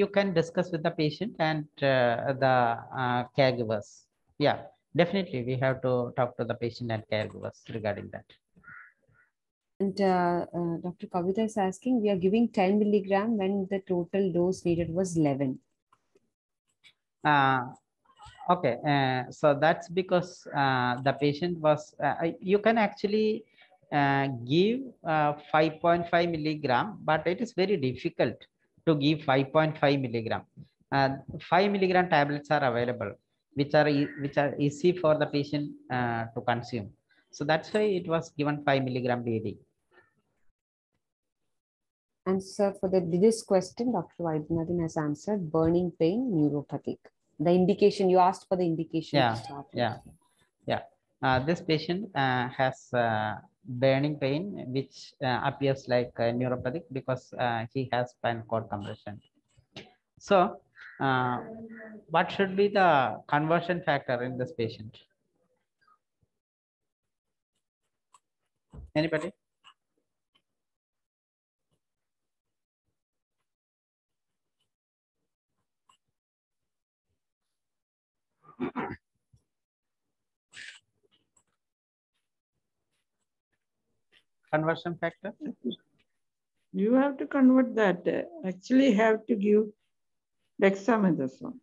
you can discuss with the patient and the caregivers. Yeah, definitely we have to talk to the patient and caregivers regarding that. And Dr. Kavita is asking, we are giving 10 milligram when the total dose needed was 11. Okay, so that's because the patient was, you can actually give 5.5 milligram, but it is very difficult to give 5.5 milligram. 5 milligram tablets are available, which are easy for the patient to consume. So that's why it was given 5 milligram BD. And sir, for this question, Dr. Vaidyanathan has answered burning pain, neuropathic. The indication, you asked for the indication. Yeah. This patient has burning pain, which appears like neuropathic because he has spinal cord compression. So what should be the conversion factor in this patient? Anybody? Conversion factor? You have to convert that. Actually, have to give dexamethasone.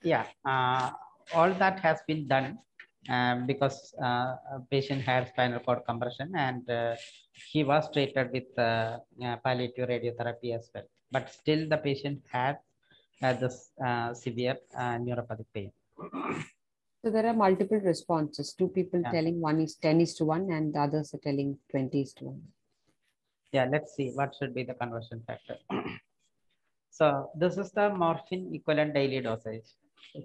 Yeah, all that has been done because a patient had spinal cord compression and he was treated with palliative radiotherapy as well. But still the patient had this severe neuropathic pain. So there are multiple responses. Two people Yeah. telling one is 10:1 and the others are telling 20:1. Yeah, let's see what should be the conversion factor. So this is the morphine equivalent daily dosage.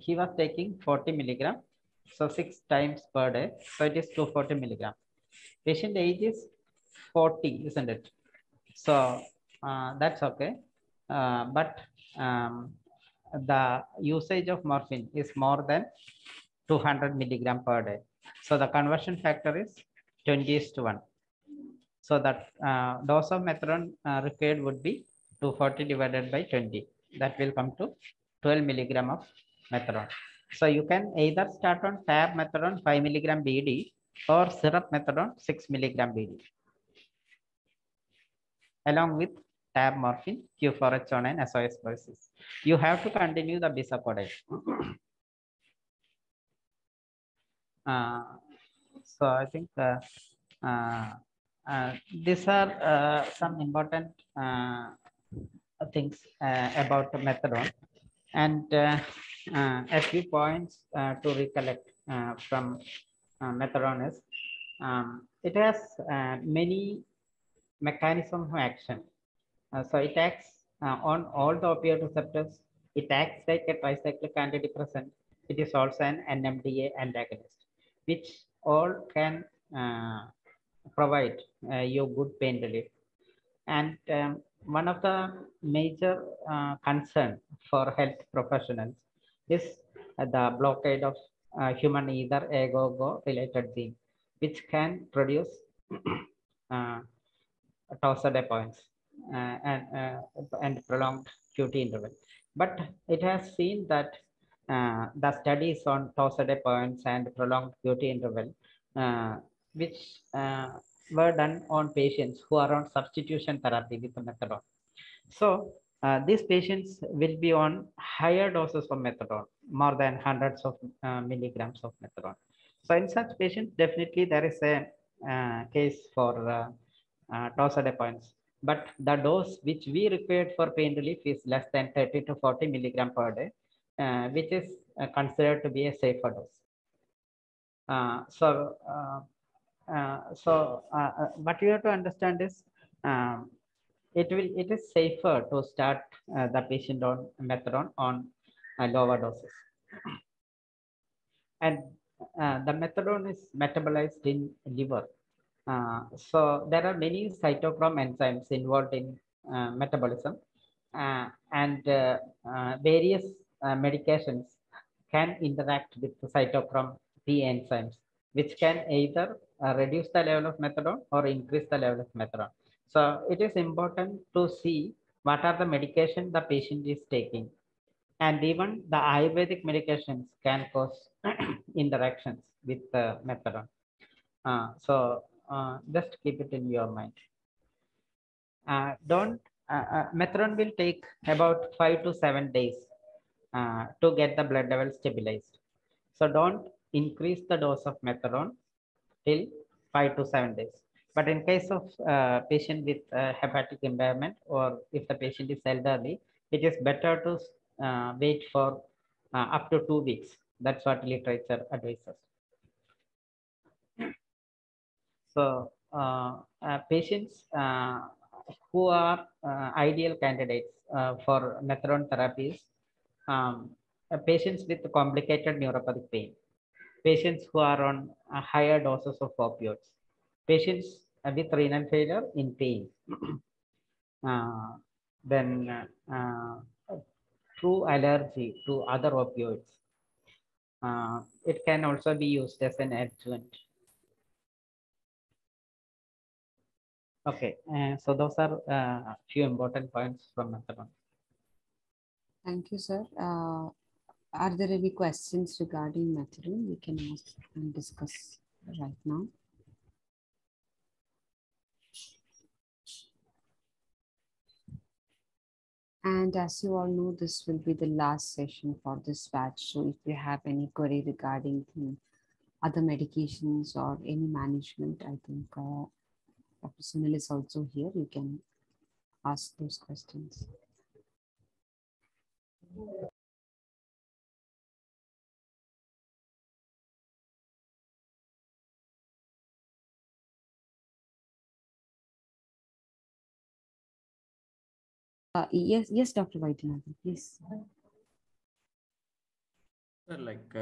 He was taking 40 milligram, so 6 times per day. So it is 240 milligram. Patient age is 40, isn't it? So that's okay. But the usage of morphine is more than 200 milligram per day. So the conversion factor is 20:1. So that dose of methadone required would be 240 divided by 20. That will come to 12 milligram of methadone. So you can either start on tab methadone 5 milligram BD or syrup methadone 6 milligram BD along with tab morphine, Q4H09, SOS versus. You have to continue the bisacodyl. So I think these are some important things about the methadone, and a few points to recollect from methadone is it has many mechanisms of action. So it acts on all the opioid receptors. It acts like a tricyclic antidepressant. It is also an NMDA antagonist, which all can provide you good pain relief. And one of the major concern for health professionals is the blockade of human either agogo related gene, which can produce uh, torsades and prolonged QT interval. But it has seen that the studies on torsade points and prolonged QT interval, which were done on patients who are on substitution therapy with methadone. So these patients will be on higher doses of methadone, more than hundreds of milligrams of methadone. So in such patients, definitely there is a case for torsade points. But the dose which we required for pain relief is less than 30 to 40 milligram per day, which is considered to be a safer dose. What you have to understand is it is safer to start the patient on methadone on lower doses. And the methadone is metabolized in liver. So there are many cytochrome enzymes involved in metabolism, and various medications can interact with the cytochrome P enzymes, which can either reduce the level of methadone or increase the level of methadone. So it is important to see what are the medication the patient is taking, and even the Ayurvedic medications can cause interactions with the methadone. Just keep it in your mind. Don't methadone will take about 5 to 7 days to get the blood level stabilized. So don't increase the dose of methadone till 5 to 7 days. But in case of patient with hepatic impairment, or if the patient is elderly, it is better to wait for up to 2 weeks. That's what literature advises. So patients who are ideal candidates for methadone therapies, patients with complicated neuropathic pain, patients who are on higher doses of opioids, patients with renal failure in pain, then true allergy to other opioids. It can also be used as an adjuvant. Okay, so those are a few important points from methadone. Thank you, sir. Are there any questions regarding methadone? We can ask and discuss right now. And as you all know, this will be the last session for this batch. So if you have any query regarding the other medications or any management, I think Dr. Sunil is also here. You can ask those questions. Yes, Dr. Vaidyanathan, please. Sir, like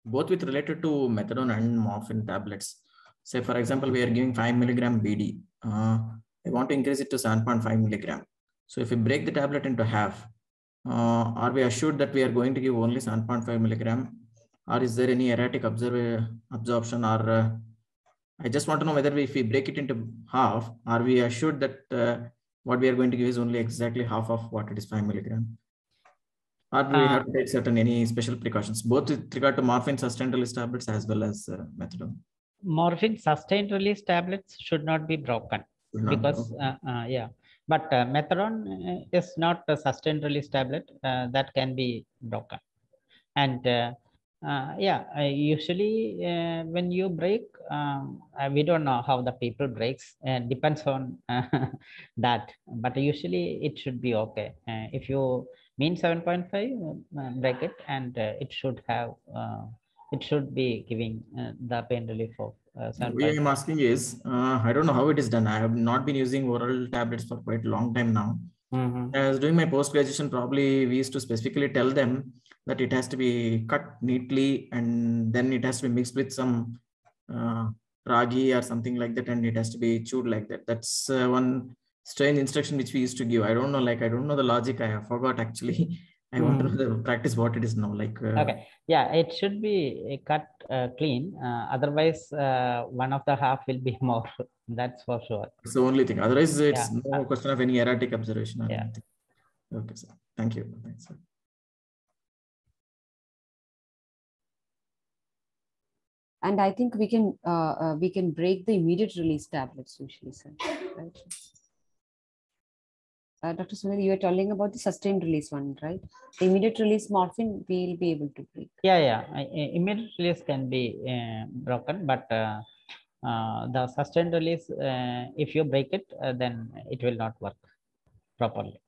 both with related to methadone and morphine tablets. Say, for example, we are giving 5 milligram BD. I want to increase it to 7.5 milligram. So if we break the tablet into half, are we assured that we are going to give only 7.5 milligram? Or is there any erratic absorption? Or I just want to know whether if we break it into half, are we assured that what we are going to give is only exactly half of what it is 5 milligram? Or do we have to take certain any special precautions, both with regard to morphine sustained release tablets as well as methadone? Morphine sustained release tablets should not be broken because yeah, but methadone is not a sustained release tablet that can be broken. And yeah, usually when you break, we don't know how the people breaks, and depends on that, but usually it should be okay. If you mean 7.5, break it, and it should be giving the pain relief of 7.5. What I'm asking is, I don't know how it is done. I have not been using oral tablets for quite a long time now. I was doing my post-graduation, probably we used to specifically tell them that it has to be cut neatly and then it has to be mixed with some ragi or something like that, and it has to be chewed like that. That's one strange instruction which we used to give. I don't know, like I don't know the logic. I forgot actually. I want to know the practice what it is now. Like okay, yeah, it should be cut clean. Otherwise, one of the half will be more. That's for sure. It's the only thing. Otherwise, it's Yeah. no question of any erratic observation or Yeah. anything. Okay, sir. Thank you. Thanks, sir. And I think we can break the immediate release tablets usually, sir. Right? Dr. Sunil, you are telling about the sustained release one, right? The immediate release morphine, we'll be able to break. Yeah. Immediate release can be broken, but the sustained release, if you break it, then it will not work properly.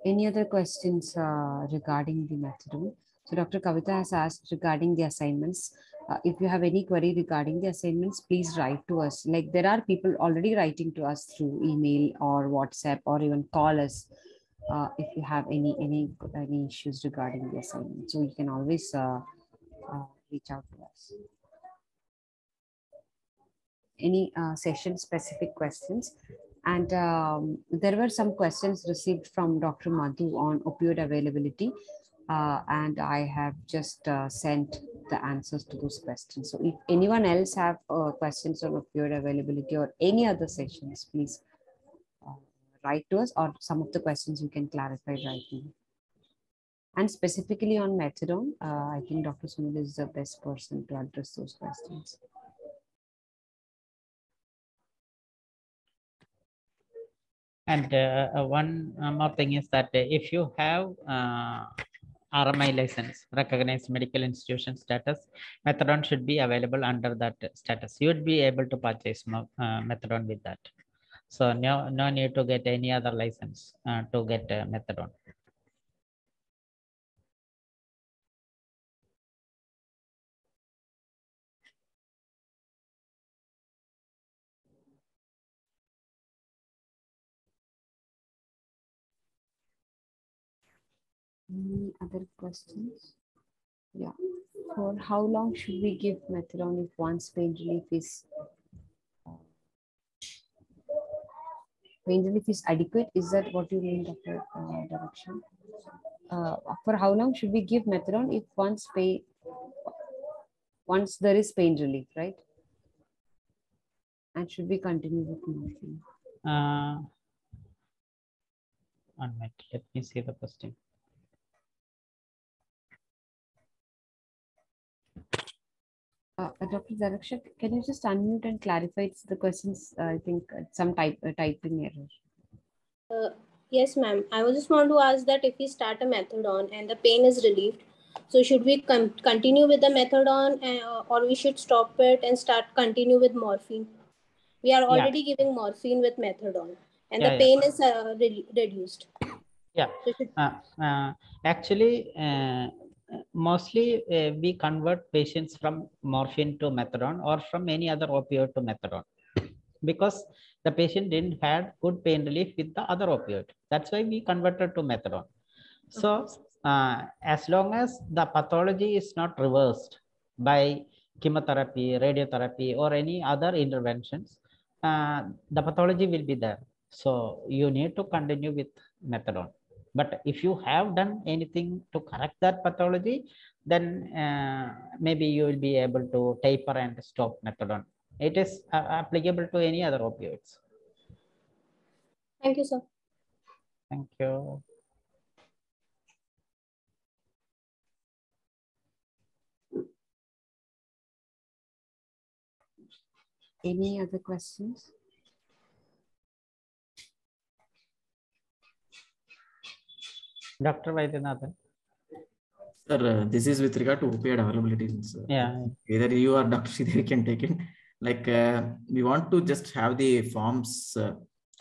Any other questions regarding the methadone? So Dr. Kavita has asked regarding the assignments. If you have any query regarding the assignments, please write to us. Like there are people already writing to us through email or WhatsApp or even call us if you have any issues regarding the assignment. So you can always reach out to us. Any session specific questions? And there were some questions received from Dr. Madhu on opioid availability. And I have just sent the answers to those questions. So if anyone else have questions on opioid availability or any other sessions, please write to us, or some of the questions you can clarify right now. And specifically on methadone, I think Dr. Sunil is the best person to address those questions. And one more thing is that if you have RMI license, recognized medical institution status, methadone should be available under that status. You would be able to purchase methadone with that. So no need to get any other license to get methadone. Any other questions? Yeah. For how long should we give methadone if one's pain relief is Pain relief is adequate. Is that what you mean, Dr. Direction? For how long should we give methadone if once there is pain relief, right? And should we continue with morphine? 1 minute. Let me see the question. Dr. Daraksha, can you just unmute and clarify the questions? I think some typing error. Yes, ma'am. I was just want to ask that if we start a methadone and the pain is relieved, so should we continue with the methadone or we should stop it and continue with morphine? We are already giving morphine with methadone and the pain is reduced. Yeah. Actually, mostly we convert patients from morphine to methadone or from any other opioid to methadone because the patient didn't had good pain relief with the other opioid. That's why we converted to methadone. So as long as the pathology is not reversed by chemotherapy, radiotherapy, or any other interventions, the pathology will be there. So you need to continue with methadone. But if you have done anything to correct that pathology, then maybe you will be able to taper and stop methadone. It is applicable to any other opioids. Thank you, sir. Thank you. Any other questions? Dr. Vaidyanathan. Sir, this is with regard to opioid availability. Yeah. Either you or Dr. Sridhar can take it. Like we want to just have the forms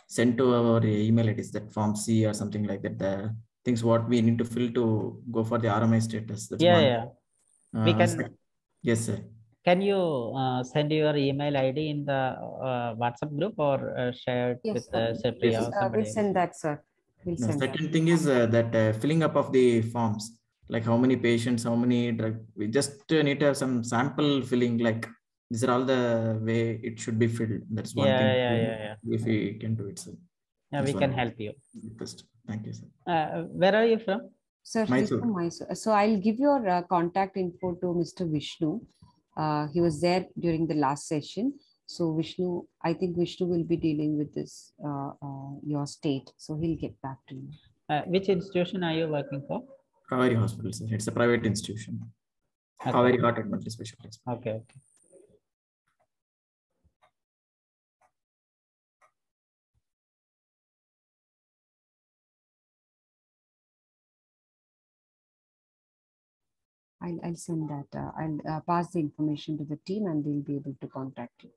sent to our email. It is that form C or something like that. The things what we need to fill to go for the RMI status. That's one. We can. Yes, sir. Can you send your email ID in the WhatsApp group or share it with Sepriya or somebody? We'll send that, sir. The second thing is that filling up of the forms, like how many patients, how many drug. We just need to have some sample filling. Like these are all the way it should be filled. That's one thing. Yeah. If we can do it, sir. Yeah, we can help you. Request. Thank you, sir. Where are you from? Sir, he's from Mysore. So I'll give your contact info to Mr. Vishnu. He was there during the last session. So Vishnu, I think Vishnu will be dealing with this, your state. So he'll get back to you. Which institution are you working for? Kaveri Hospital, sir. It's a private institution. Okay. Kaveri Heart and Multispecialty. Okay. I'll send that. I'll pass the information to the team and they'll be able to contact you.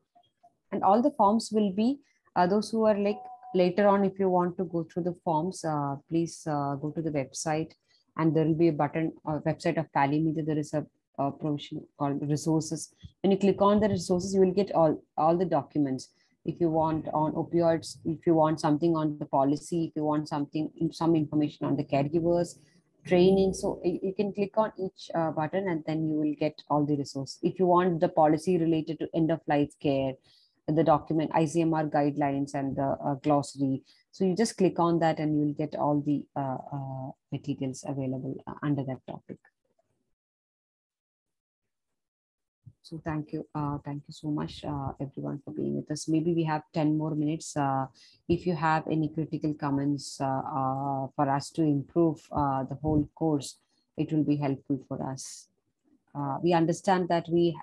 And all the forms will be, those who are like later on, if you want to go through the forms, please go to the website and there will be a button or website of Calimeter. There is a provision called resources. When you click on the resources, you will get all the documents. If you want on opioids, if you want something on the policy, if you want something, some information on the caregivers, training. So you can click on each button and then you will get all the resources. If you want the policy related to end of life care, the document, ICMR guidelines and the glossary. So you just click on that and you will get all the materials available under that topic. So thank you so much, everyone, for being with us. Maybe we have 10 more minutes. If you have any critical comments for us to improve the whole course, it will be helpful for us. We understand that we